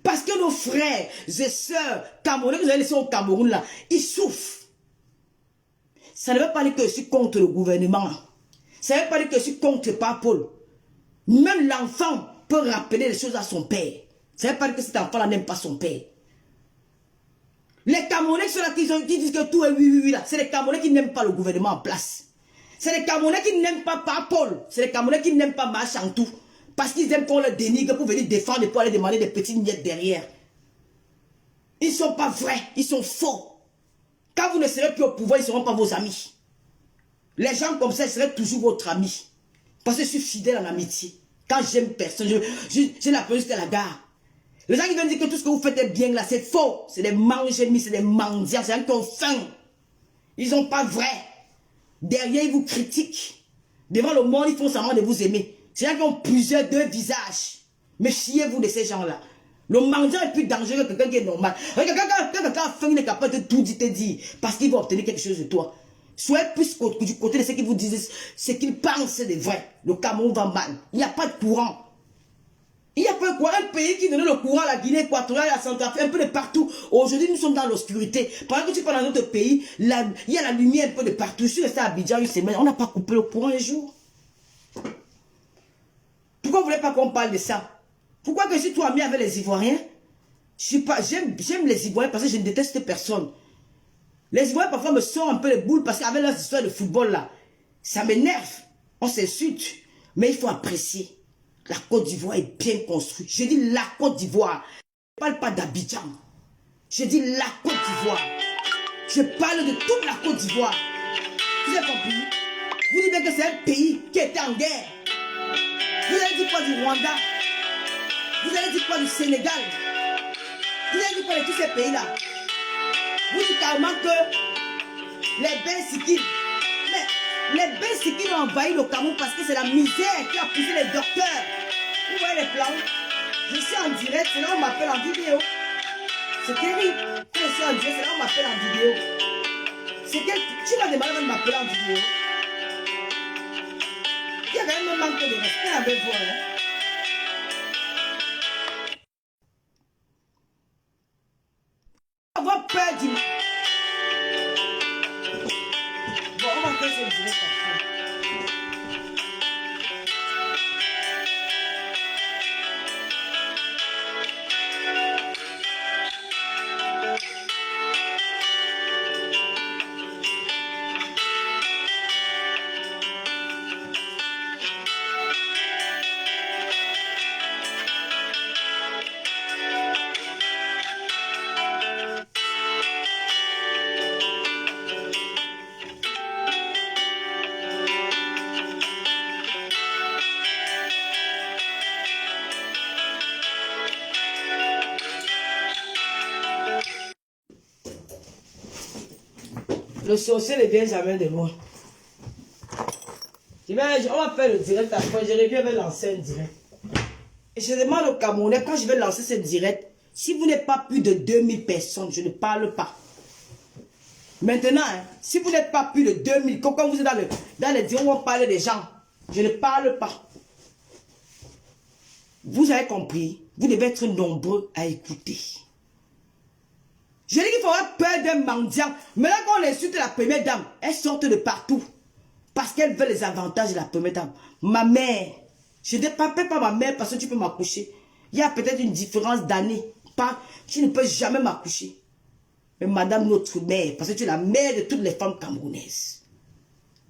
Parce que nos frères et sœurs camerounais que vous avez laissés au Cameroun là, ils souffrent. Ça ne veut pas dire que je suis contre le gouvernement. Ça ne veut pas dire que je suis contre Paul. Même l'enfant peut rappeler les choses à son père. Ça ne veut pas dire que cet enfant-là n'aime pas son père. Les Camerounais sont là qui disent que tout est oui, là. C'est les Camerounais qui n'aiment pas le gouvernement en place. C'est les Camerounais qui n'aiment pas Paul. C'est les Camerounais qui n'aiment pas Machantou. Parce qu'ils aiment qu'on le dénigre pour venir défendre et pour aller demander des petites miettes derrière. Ils ne sont pas vrais, ils sont faux. Quand vous ne serez plus au pouvoir, ils ne seront pas vos amis. Les gens comme ça, ils seraient toujours votre ami. Parce que je suis fidèle en amitié. Quand j'aime personne, je l'appelle jusqu'à la gare. Les gens qui viennent dire que tout ce que vous faites est bien là, c'est faux. C'est des mangémis, c'est des mendiants, c'est des gens qui ont faim. Ils ne sont pas vrais. Derrière, ils vous critiquent. Devant le monde, ils font semblant de vous aimer. C'est des gens qui ont plusieurs deux visages. Mais chiez-vous de ces gens-là. Le mendiant est plus dangereux que quelqu'un qui est normal. Quelqu'un a faim, il est capable de tout dire, te dire. Parce qu'il va obtenir quelque chose de toi. Soyez plus du côté de ceux qui vous disent ce qu'ils pensent, c'est vrai. Le Cameroun va mal. Il n'y a pas de courant. Il n'y a pas de courant. Un pays qui donne le courant à la Guinée équatoriale, à la Centrafrique, un peu de partout. Aujourd'hui, nous sommes dans l'obscurité. Pendant que tu parles dans notre pays, il y a la lumière un peu de partout. Je suis resté à Abidjan une semaine. On n'a pas coupé le courant un jour. Pourquoi vous ne voulez pas qu'on parle de ça? Pourquoi que je suis tout ami avec les Ivoiriens? J'aime les Ivoiriens parce que je ne déteste personne. Les Ivoiriens parfois me sortent un peu les boules parce qu'avec leurs histoires de football là, ça m'énerve. On s'insulte. Mais il faut apprécier. La Côte d'Ivoire est bien construite. Je dis la Côte d'Ivoire. Je ne parle pas d'Abidjan. Je dis la Côte d'Ivoire. Je parle de toute la Côte d'Ivoire. Vous avez compris? Vous dites bien que c'est un pays qui était en guerre. Vous allez dire quoi du Rwanda? Vous allez dire quoi du Sénégal? Vous allez dire quoi de tous ces pays-là? Vous dites carrément que les Bensikis, mais les Bensikis ont envahi le Cameroun parce que c'est la misère qui a poussé les docteurs. Vous voyez les plans? Je suis en direct, c'est là où on m'appelle en vidéo. C'est terrible. Quand je suis en direct, c'est là où on m'appelle en vidéo. Tu vas demander de m'appeler en vidéo. Il y a quand même un manque de respect avec vous. Hein? Avoir peur du... Bon, on va faire ce direct après. Le sorcier ne vient jamais de loin. On va faire le direct après. Je reviens avec lancer un direct. Et je demande aux Camerounais, quand je vais lancer ce direct, si vous n'êtes pas plus de 2000 personnes, je ne parle pas. Maintenant, hein, si vous n'êtes pas plus de 2000, quand vous êtes dans les directs où on parle des gens, je ne parle pas. Vous avez compris? Vous devez être nombreux à écouter. Je dis qu'il faut avoir peur d'un mendiant. Maintenant qu'on insulte la première dame, elles sortent de partout. Parce qu'elles veulent les avantages de la première dame. Ma mère, je ne t'appelle pas ma mère parce que tu peux m'accoucher. Il y a peut-être une différence d'année. Tu ne peux jamais m'accoucher. Mais madame notre mère, parce que tu es la mère de toutes les femmes camerounaises.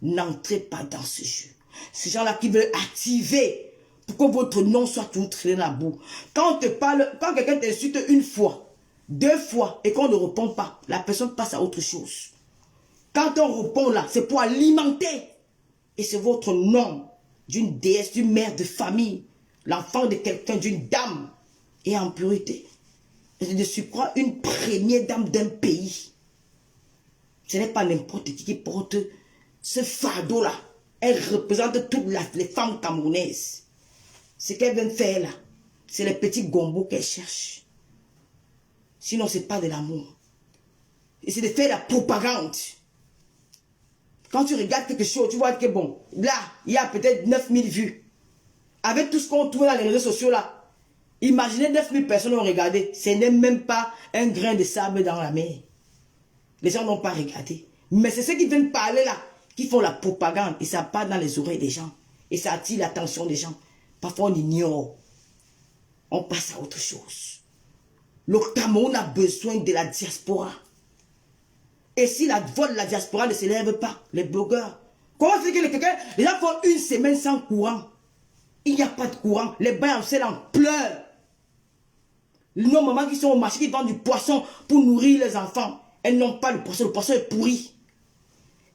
N'entrez pas dans ce jeu. Ces gens-là qui veulent activer pour que votre nom soit toujours traîné dans la boue. Quand on te parle, quand quelqu'un t'insulte une fois, 2 fois et qu'on ne répond pas, la personne passe à autre chose. Quand on répond là, c'est pour alimenter. Et c'est votre nom d'une déesse, d'une mère de famille, l'enfant de quelqu'un, d'une dame, et en purité. Et de surcroît, une première dame d'un pays. Ce n'est pas n'importe qui porte ce fardeau-là. Elle représente toutes les femmes camerounaises. Ce qu'elle vient faire là, c'est les petits gombos qu'elle cherche. Sinon, ce n'est pas de l'amour. Et c'est de faire la propagande. Quand tu regardes quelque chose, tu vois que bon, là, il y a peut-être 9000 vues. Avec tout ce qu'on trouve dans les réseaux sociaux là, Imaginez 9000 personnes ont regardé. Ce n'est même pas un grain de sable dans la mer. Les gens n'ont pas regardé. Mais c'est ceux qui viennent parler là, qui font la propagande. Et ça part dans les oreilles des gens. Et ça attire l'attention des gens. Parfois on ignore. On passe à autre chose. Le Cameroun a besoin de la diaspora. Et si la voix de la diaspora ne s'élève pas, les blogueurs, comment fait que les gens font une semaine sans courant? Il n'y a pas de courant. Les bains en sel en pleurent. Nos mamans qui sont au marché, qui vendent du poisson pour nourrir les enfants, elles n'ont pas le poisson est pourri.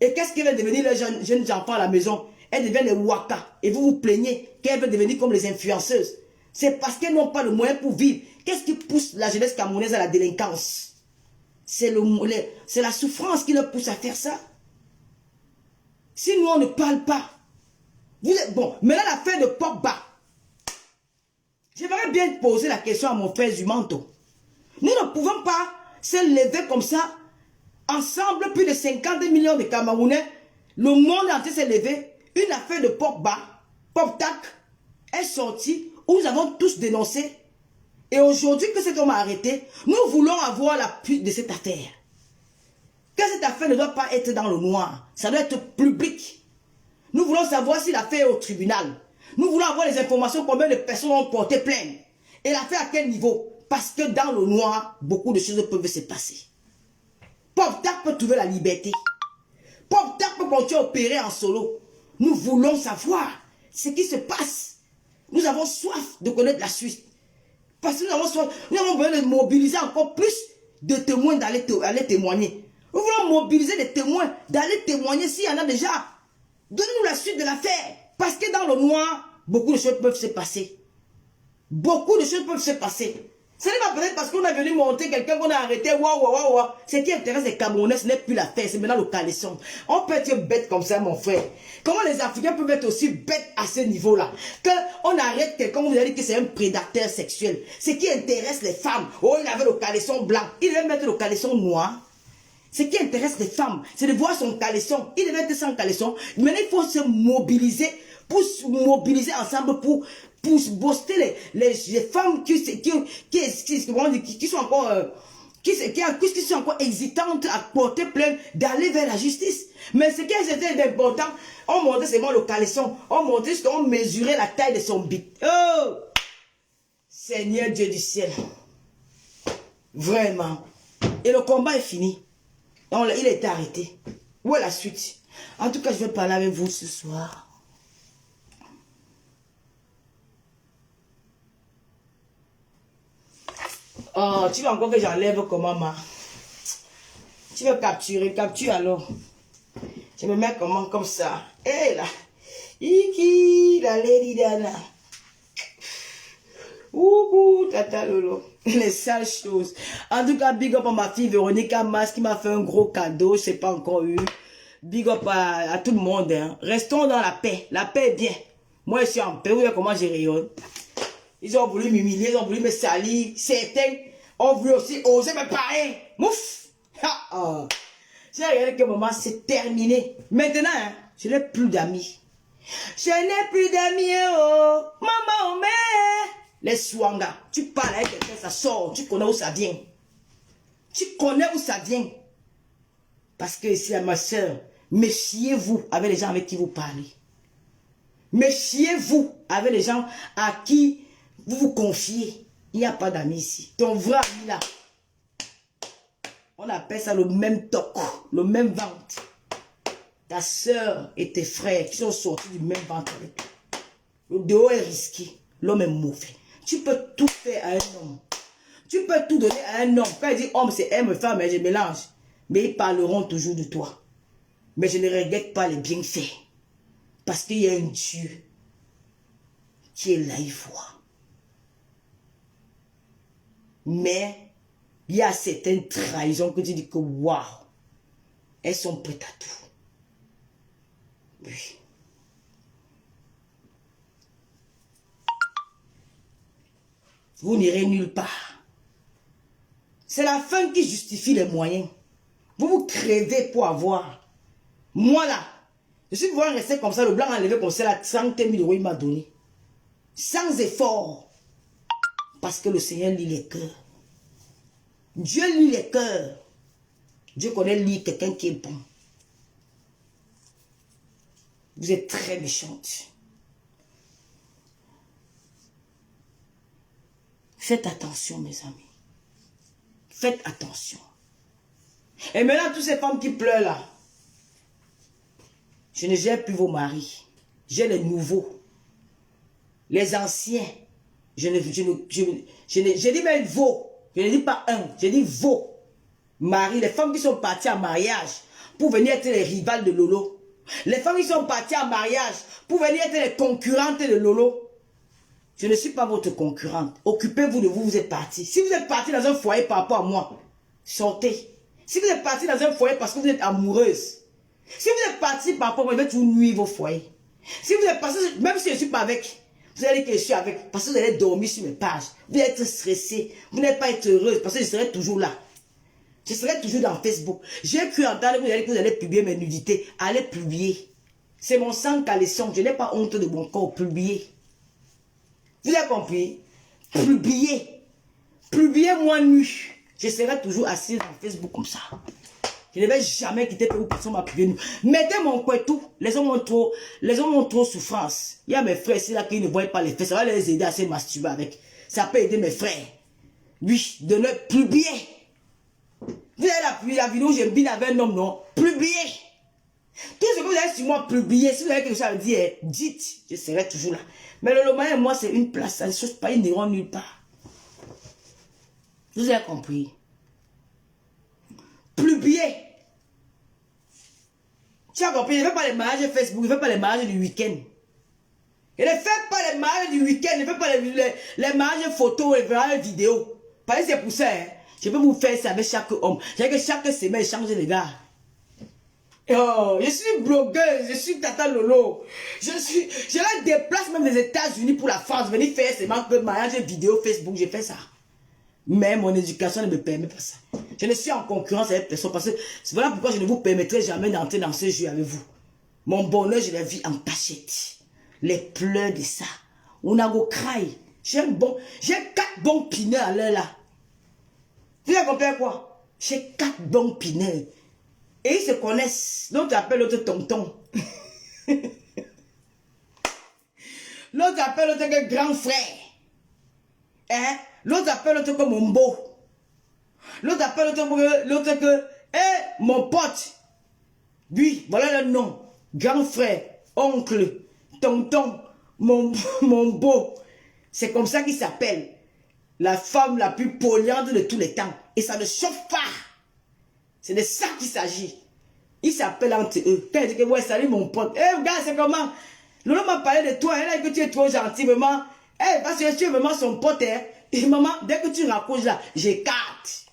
Et qu'est-ce qui va devenir les jeunes enfants à la maison? Elles deviennent les waka. Et vous vous plaignez qu'elles veulent devenir comme les influenceuses. C'est parce qu'elles n'ont pas le moyen pour vivre. Qu'est-ce qui pousse la jeunesse camerounaise à la délinquance? C'est la souffrance qui leur pousse à faire ça. Si nous on ne parle pas, vous êtes bon. Maintenant l'affaire de Pogba. J'aimerais bien poser la question à mon frère Zumanto. Nous ne pouvons pas se lever comme ça, ensemble, plus de 50 millions de Camerounais. Le monde entier s'est levé. Une affaire de Pogba, Pop-Tac, est sortie où nous avons tous dénoncé. Et aujourd'hui que cet homme a arrêté, nous voulons avoir la pute de cette affaire. Que cette affaire ne doit pas être dans le noir. Ça doit être public. Nous voulons savoir si l'affaire est au tribunal. Nous voulons avoir les informations, combien de personnes ont porté plainte. Et l'affaire à quel niveau? Parce que dans le noir, beaucoup de choses peuvent se passer. Pop-Tac peut trouver la liberté. Pop-Tac peut continuer à opérer en solo. Nous voulons savoir ce qui se passe. Nous avons soif de connaître la suite. Parce que nous avons besoin de mobiliser encore plus de témoins d'aller témoigner. Nous voulons mobiliser des témoins d'aller témoigner s'il y en a déjà. Donnez-nous la suite de l'affaire. Parce que dans le noir, beaucoup de choses peuvent se passer. Beaucoup de choses peuvent se passer. Ce n'est pas peut-être parce qu'on a venu monter quelqu'un qu'on a arrêté. Waouh. Ce qui intéresse les Camerounais, ce n'est plus l'affaire, c'est maintenant le caleçon. On peut être bête comme ça, mon frère. Comment les Africains peuvent être aussi bêtes à ce niveau-là? Qu'on arrête quelqu'un, vous allez dire que c'est un prédateur sexuel. Ce qui intéresse les femmes. Oh, il avait le caleçon blanc. Il devait mettre le caleçon noir. Ce qui intéresse les femmes, c'est de voir son caleçon. Il devait être sans caleçon. Maintenant, il faut se mobiliser pour se mobiliser ensemble pour booster les femmes qui sont encore qui sont encore hésitantes à porter plainte, d'aller vers la justice. Mais ce qui est important, on montrait seulement le caleçon, on montrait jusqu'à mesurer la taille de son bit. Oh, Seigneur Dieu du ciel, vraiment. Et le combat est fini. Il a été arrêté. Où est la suite? En tout cas, je vais parler avec vous ce soir. Oh, tu veux encore que j'enlève comment, ma? Tu veux capturer? Capture alors. Je me mets comment comme ça? Eh là. Iki, la lady Dana. Ouh, tata lolo. Les sales choses. En tout cas, big up à ma fille Véronica Mas qui m'a fait un gros cadeau. Je sais pas encore eu. Big up à tout le monde. Hein. Restons dans la paix. La paix est bien. Moi, je suis en paix. Vous voyez comment je rayonne. Ils ont voulu m'humilier, ils ont voulu me salir. Certains ont voulu aussi oser me parler. Mouf! J'ai regardé que maman, c'est terminé. Maintenant, hein, je n'ai plus d'amis. Je n'ai plus d'amis, oh. Maman, mais. Les Swanga, tu parles avec quelqu'un, ça sort. Tu connais où ça vient. Tu connais où ça vient. Parce que ici, ma soeur, méfiez-vous avec les gens avec qui vous parlez. Méfiez-vous avec les gens à qui vous vous confiez. Il n'y a pas d'amis ici. Ton vrai ami là. On appelle ça le même toc, le même ventre. Ta soeur et tes frères qui sont sortis du même ventre avec toi. Le dehors est risqué. L'homme est mauvais. Tu peux tout faire à un homme. Tu peux tout donner à un homme. Quand il dit homme, c'est homme, femme, je mélange. Mais ils parleront toujours de toi. Mais je ne regrette pas les bienfaits. Parce qu'il y a un Dieu qui est là, il voit. Mais il y a certaines trahisons que tu dis que waouh, elles sont prêtes à tout. Oui. Vous n'irez nulle part. C'est la fin qui justifie les moyens. Vous vous crevez pour avoir. Moi là, je suis pouvoir rester comme ça, le blanc enlevé comme ça, là, 30 000 euros il m'a donné. Sans effort. Parce que le Seigneur lit les cœurs. Dieu lit les cœurs. Dieu connaît lire quelqu'un qui est bon. Vous êtes très méchante. Faites attention, mes amis. Faites attention. Et maintenant, toutes ces femmes qui pleurent là, je ne gère plus vos maris. J'ai les nouveaux. Les anciens. Je dis même vos. Je ne dis pas un. Je dis vos maris. Les femmes qui sont parties en mariage pour venir être les rivales de Lolo. Les femmes qui sont parties en mariage pour venir être les concurrentes de Lolo. Je ne suis pas votre concurrente. Occupez-vous de vous, vous êtes partis. Si vous êtes parti dans un foyer par rapport à moi, sortez. Si vous êtes parti dans un foyer parce que vous êtes amoureuse, si vous êtes parti par rapport à moi, je vais toujours nuire vos foyers. Si vous êtes parti, même si je ne suis pas avec, vous allez dire que je suis avec, parce que vous allez dormir sur mes pages. Vous allez être stressé, vous n'allez pas être heureuse, parce que je serai toujours là. Je serai toujours dans Facebook. J'ai cru entendre que vous allez publier mes nudités. Allez publier. C'est mon sang caleçon. Je n'ai pas honte de mon corps. Publier. Vous avez compris? Publier. Publiez-moi nu. Je serai toujours assise dans Facebook comme ça. Je ne vais jamais quitter pour personne m'a publié nu. Mettez mon couetou. Les hommes ont trop souffrance. Il y a mes frères ici là qui ne voient pas les faits. Ça va les aider à se masturber avec. Ça peut aider mes frères. Oui, de le publier. Vous avez la vidéo où j'ai bien avec un homme, non? Publiez. Tout ce que vous avez sur moi, publiez. Si vous avez quelque chose à dire, dites. Je serai toujours là. Mais le Lomaya, moi, c'est une place. Ça ne change pas, ils n'iront nulle part. Vous avez compris? Publiez. Tu as compris? Je ne fais pas les mariages Facebook, je ne fais pas les mariages du week-end. Je ne fais pas les mariages du week-end, je ne fais pas les mariages photos, les mariages vidéo. Parce que c'est pour ça, hein. Je peux vous faire ça avec chaque homme. J'ai que chaque semaine, changer les gars. Oh, je suis blogueuse, je suis Tata Lolo. Je la déplace même des États-Unis pour la France. Venir faire seulement que mariage vidéo Facebook, j'ai fait ça. Mais mon éducation ne me permet pas ça. Je ne suis en concurrence avec personne parce que c'est voilà pourquoi je ne vous permettrai jamais d'entrer dans ce jeu avec vous. Mon bonheur, je la vis en cachette. Les pleurs de ça. On a go cry. J'ai 4 bons pineux à l'heure là. Vous avez compris quoi? J'ai 4 bons pineux. Et ils se connaissent. L'autre appelle l'autre tonton. L'autre appelle l'autre que grand frère. Hein? L'autre appelle l'autre que mon beau. L'autre appelle l'autre que mon pote. Lui, voilà le nom. Grand frère, oncle, tonton, mon beau. C'est comme ça qu'il s'appelle. La femme la plus polluante de tous les temps. Et ça ne chauffe pas. C'est de ça qu'il s'agit. Ils s'appellent entre eux. Quand il dit que ouais, salut mon pote. Eh, regarde, c'est comment? Lolo m'a parlé de toi. Elle a dit que tu es trop gentil, maman. Eh, parce que tu es vraiment son pote. Hein. Et maman, dès que tu raccroches là, j'écarte.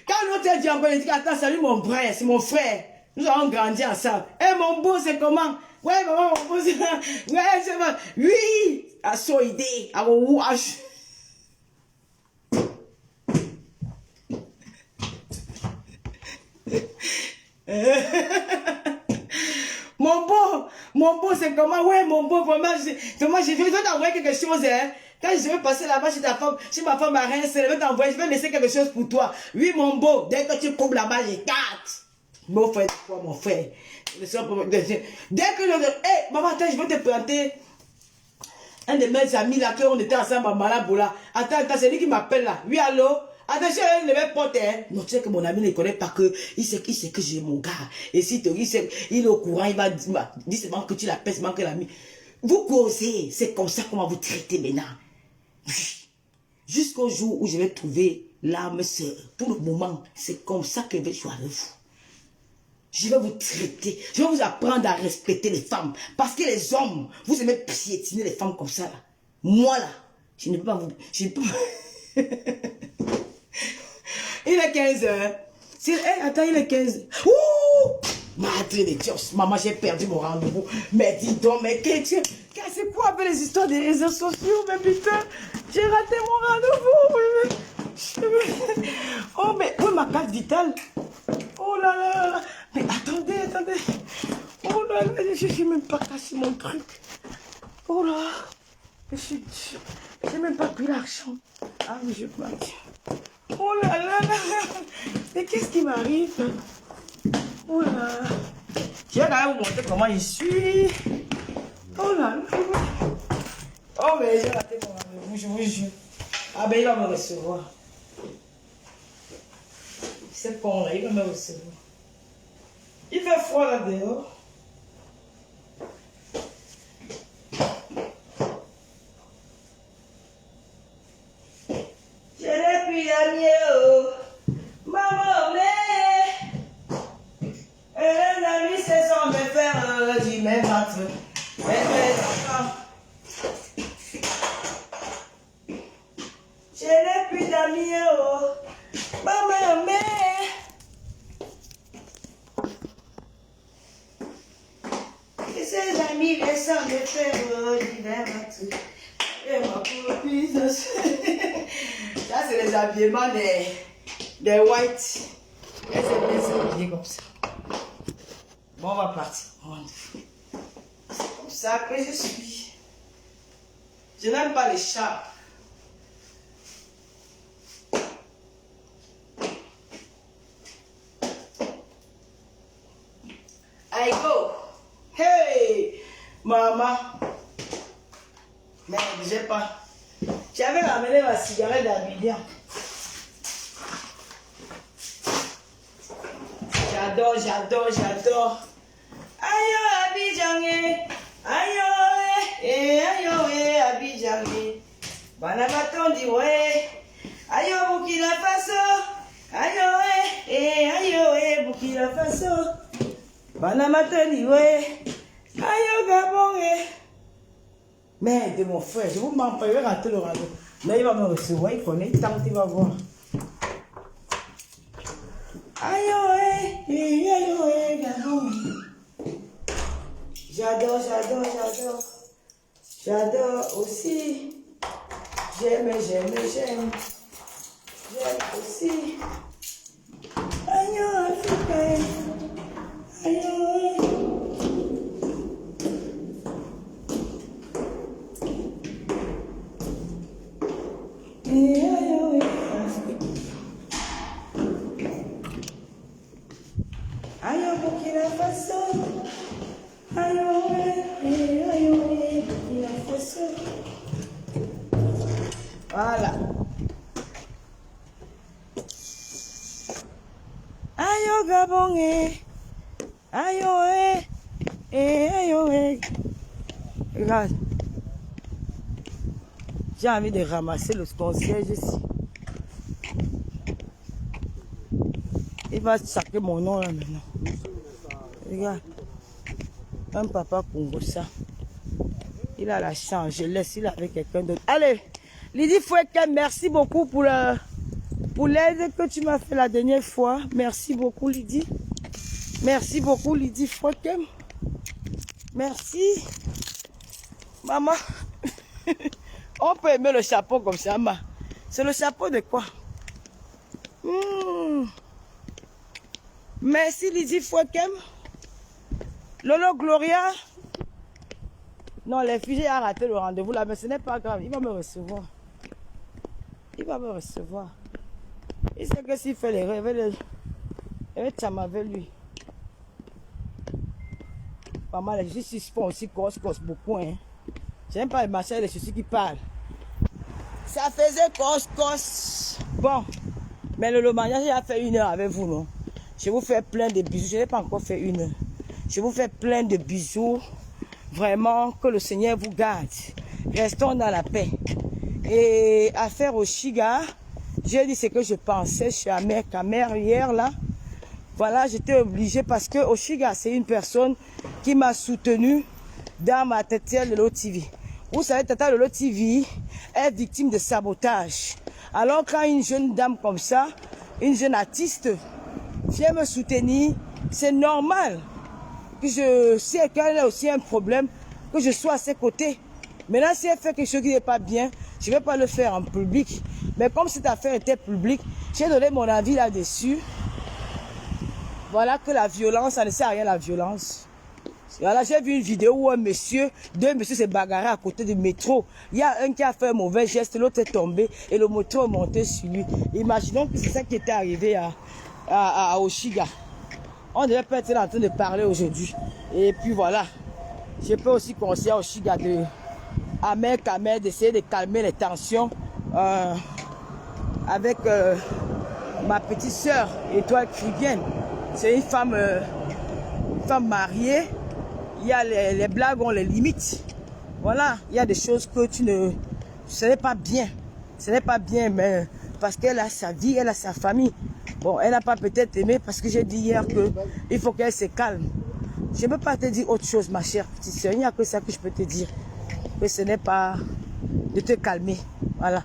Quand l'autre a dit encore, il dit attends, salut mon frère, c'est mon frère. Nous avons grandi ensemble. Eh, mon beau, c'est comment? Ouais, maman, mon beau, c'est ouais, c'est bon. Oui, à son idée, à mon ouage. Mon beau, c'est comment? Ouais, mon beau, vraiment, je vais t'envoyer quelque chose, hein. Quand je vais passer là-bas chez ta femme, chez ma femme à Reims, je vais t'envoyer, je vais laisser quelque chose pour toi. Oui, mon beau, dès que tu coupes là-bas, j'écarte. Mon frère, quoi, mon frère? Dès que hey, maman, attends, je vais te planter un de mes amis là, qu'on était ensemble à Malabola. Attends, c'est lui qui m'appelle là. Oui, allô? Attention, il ne veut pas hein. Non, tu sais que mon ami ne connaît pas que il sait que j'ai mon gars. Et si il est au courant, il va dire seulement que tu l'appelles, seulement que l'ami. Vous causez, c'est comme ça qu'on va vous traiter maintenant. Jusqu'au jour où je vais trouver l'âme sœur. Pour le moment, c'est comme ça que je vais jouer avec vous. Je vais vous traiter, je vais vous apprendre à respecter les femmes. Parce que les hommes, vous aimez piétiner les femmes comme ça là. Moi là, je ne peux pas vous... Je ne peux pas... Il est 15 heures. Attends, il est 15. Ouh! Madre de Dieu, maman, j'ai perdu mon rendez-vous. Mais dis donc, mais c'est quoi avec les histoires des réseaux sociaux, mais putain, j'ai raté mon rendez-vous. Oh, mais où est ma carte vitale? Oh là là. Mais attendez. Oh là là, je n'ai même pas cassé mon truc. Oh là. J'ai même pas pris l'argent. Ah oui, je crois. Oh là là là là. Mais qu'est-ce qui m'arrive? Oh là là. Je vais quand même vous montrer comment je suis. Oh là là. Oh mais j'ai raté mon rendez-vous, je vous jure. Ah ben il va me recevoir. C'est con là, il va me recevoir. Il fait froid là dehors. Je n'ai plus d'amis, oh. Maman, mais les amis, c'est sans me faire du même ventre. Mais mes enfants, je n'ai plus d'amis, oh. Maman, mais ces amis, les sans me faire du même ventre. Et ma copine, ça c'est les habillements des whites. Et c'est bien s'habiller comme ça. Bon, on va partir. C'est comme ça que je suis. Je n'aime pas les chats. I go. Hey, maman. Merde, j'ai pas. J'avais ramené ma cigarette d'Abidjan. J'adore, j'adore, j'adore. Ayo, Abidjan, ayo, Abidjan. Banabaton dit ouais. Ayo, Burkina Faso. Ayo, Burkina Faso. Banabaton dit ouais. Ayo, Gabon, Mais de mon frère, je vous m'en prie, je vais rentrer le rendez-vous. Là, il va me recevoir, il connaît, tant qu'il va voir. Aïe, Gabon. J'adore, j'adore, j'adore. J'adore aussi. J'aime. J'aime aussi. Aïe, Afrique. Aïe. Ayo, Burkina Faso. Ayo, Burkina Faso. Voilà. Ayo, Gabon. Ayo. Regarde. J'ai envie de ramasser le concierge ici. Il va saquer mon nom là maintenant. Regarde. Un papa Congo ça. Il a la chance. Je laisse. Il est avec quelqu'un d'autre. Allez. Lydie Fouekem, merci beaucoup pour l'aide que tu m'as fait la dernière fois. Merci beaucoup Lydie. Merci beaucoup Lydie Fouekem. Merci. Maman. On peut aimer le chapeau comme ça, ma. C'est le chapeau de quoi? Merci Lydie Fouekem. Lolo Gloria. Non, les filles, j'ai raté le rendez-vous là, mais ce n'est pas grave. Il va me recevoir. Il va me recevoir. Il sait que s'il fait les rêves, il va être avec lui. Pas mal, les chaussures font aussi cos beaucoup. Hein. J'aime pas les machins, les chaussures qui parlent. Ça faisait cos. Bon, mais le mariage, j'ai fait 1 heure avec vous, non? Je vous fais plein de bisous. Je n'ai pas encore fait 1 heure. Je vous fais plein de bisous. Vraiment, que le Seigneur vous garde. Restons dans la paix. Et affaire au Chiga, j'ai dit ce que je pensais chez ma mère hier là. Voilà, j'étais obligée parce que Oshiga, c'est une personne qui m'a soutenu dans ma tête de l'OTV. Vous savez, Tata de l'OTV est victime de sabotage. Alors quand une jeune dame comme ça, une jeune artiste, vient me soutenir, c'est normal que je sais qu'elle a aussi un problème, que je sois à ses côtés. Maintenant, si elle fait quelque chose qui n'est pas bien, je ne vais pas le faire en public. Mais comme cette affaire était publique, j'ai donné mon avis là-dessus. Voilà que la violence, ça ne sert à rien la violence. Voilà, j'ai vu une vidéo où un monsieur, deux messieurs s'est bagarré à côté du métro. Il y a un qui a fait un mauvais geste, l'autre est tombé et le métro est monté sur lui. Imaginons que c'est ça qui était arrivé à Oshiga. On devait pas être en train de parler aujourd'hui. Et puis voilà. Je peux aussi conseiller à Oshiga à Ahmed d'essayer de calmer les tensions avec ma petite soeur, Étoile Chrétienne. C'est une femme mariée. Il y a les blagues, on les limite. Voilà, il y a des choses que ce n'est pas bien. Ce n'est pas bien, mais parce qu'elle a sa vie, elle a sa famille. Bon, elle n'a pas peut-être aimé parce que j'ai dit hier qu'il faut qu'elle se calme. Je ne peux pas te dire autre chose, ma chère petite soeur. Il n'y a que ça que je peux te dire. Que ce n'est pas de te calmer. Voilà.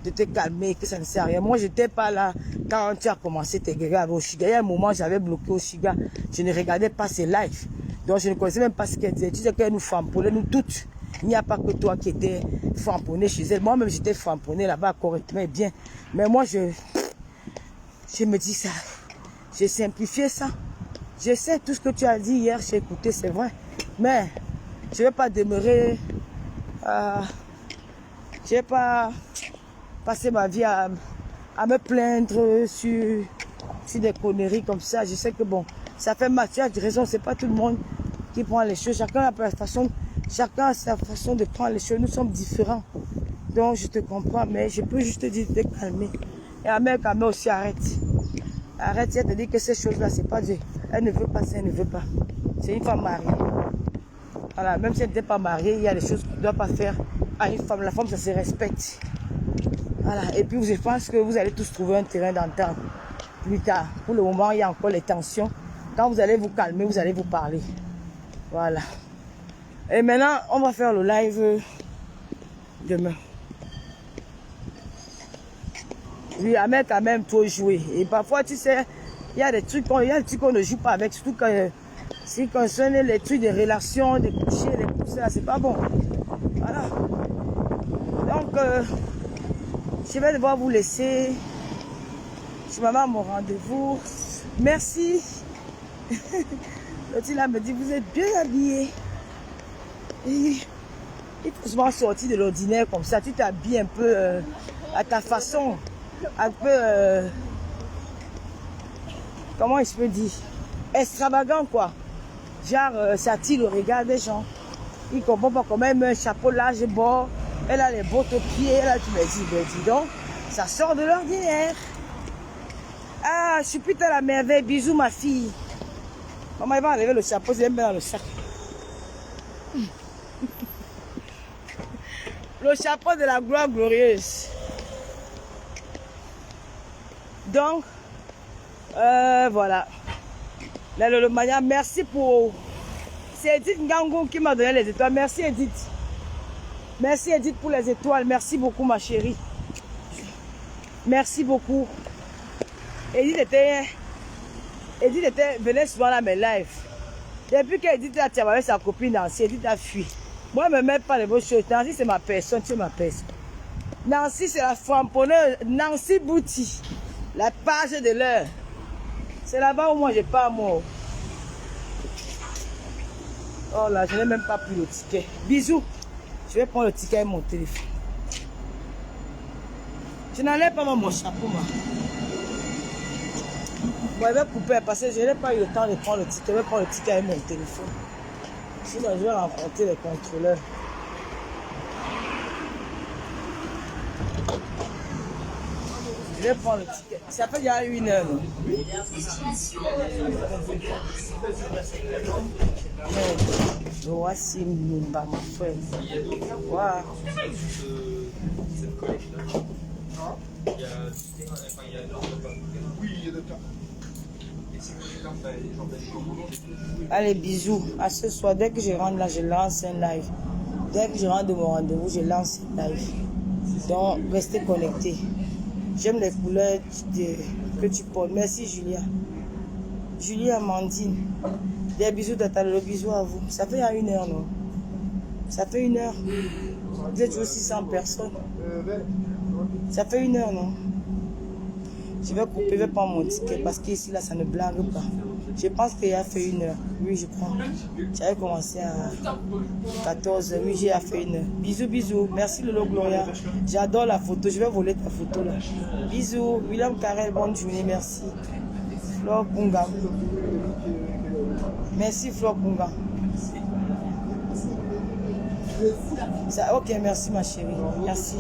De te calmer, que ça ne sert à rien. Moi, je n'étais pas là quand tu as commencé tes guerres avec Oshiga. Il y a un moment, j'avais bloqué Oshiga. Je ne regardais pas ses lives. Donc, je ne connaissais même pas ce qu'elle disait. Tu sais qu'elle nous framponnait, nous toutes. Il n'y a pas que toi qui étais framponné chez elle. Moi-même, j'étais framponné là-bas correctement et bien. Mais moi, je me dis ça. J'ai simplifié ça. Je sais tout ce que tu as dit hier, j'ai écouté, c'est vrai. Mais je ne vais pas demeurer... je ne vais pas passer ma vie à me plaindre sur des conneries comme ça. Je sais que bon, ça fait mal. Tu as raison, c'est pas tout le monde qui prend les choses. Chacun a sa façon de prendre les choses. Nous sommes différents. Donc je te comprends, mais je peux juste te dire de te calmer. Et Ahmed aussi arrête. Arrête, elle te dit que ces choses-là, c'est pas Dieu. Elle ne veut pas ça, elle ne veut pas. C'est une femme mariée. Voilà, même si elle n'était pas mariée, il y a des choses qu'on ne doit pas faire à une femme. La femme, ça se respecte. Voilà, et puis je pense que vous allez tous trouver un terrain d'entente plus tard. Pour le moment, il y a encore les tensions. Quand vous allez vous calmer, vous allez vous parler. Voilà. Et maintenant, on va faire le live demain. Oui, Ahmed quand même trop joué. Et parfois, tu sais, il y a des trucs qu'on ne joue pas avec. Surtout quand si concerne les trucs des relations, des couchers, des poussées, c'est pas bon. Voilà. Donc, je vais devoir vous laisser. Je m'en vais à mon rendez-vous. Merci. L'autre là me dit, vous êtes bien habillé. Il faut souvent sortir de l'ordinaire comme ça. Tu t'habilles un peu à ta façon. Un peu, comment je peux dire, extravagant quoi. Genre, ça attire le regard des gens. Ils ne comprennent pas comment elle met un chapeau large et bord. Elle a les bottes aux pieds. Là, tu me dis, ben dis donc, ça sort de l'ordinaire. Ah, je suis putain la merveille. Bisous ma fille. Maman, elle va enlever le chapeau, je vais le mettre dans le sac. Le chapeau de la gloire glorieuse. Donc, voilà. Le Maya, merci pour... C'est Edith Ngangou qui m'a donné les étoiles. Merci Edith. Merci Edith pour les étoiles. Merci beaucoup ma chérie. Merci beaucoup. Edith venait souvent à mes lives. Depuis qu'Edith a tiré avec sa copine Nancy, Edith a fui. Moi, je ne me mets pas les bonnes choses. Nancy, c'est ma personne. Tu es ma personne. Nancy, c'est la framponneuse. Nancy Bouti. La page de l'heure. C'est là-bas où moi je pars, moi. Oh là, je n'ai même pas pris le ticket. Bisous. Je vais prendre le ticket et mon téléphone. Je n'enlève pas mon chapeau, moi. Bon, je vais couper parce que je n'ai pas eu le temps de prendre le ticket. Je vais prendre le ticket et mon téléphone. Sinon, je vais rencontrer les contrôleurs. Je vais prendre le ticket. Ça fait déjà 1 heure. Voici Mimba, mon frère. Wow. Allez, bisous. À ce soir, dès que je rentre là, je lance un live. Dès que je rentre de mon rendez-vous, je lance un live. Donc, restez connectés. J'aime les couleurs que tu portes. Merci, Julia. Julia Amandine. Des bisous d'Atal, le bisou à vous. Ça fait 1 heure, non? Ça fait 1 heure. Vous êtes aussi 600 personnes. Ça fait 1 heure, non? Je vais couper, je vais prendre mon ticket parce qu'ici, là, ça ne blague pas. Je pense qu'il a fait 1 heure. Oui, je crois. J'avais commencé à 14h. Oui, j'ai fait 1 heure. Bisous, bisous. Merci Lolo Gloria. J'adore la photo. Je vais voler ta photo là. Bisous. William Carrel, bonne journée. Merci. Flore Bunga. Merci Flore Bunga. Ça, ok, merci ma chérie. Merci.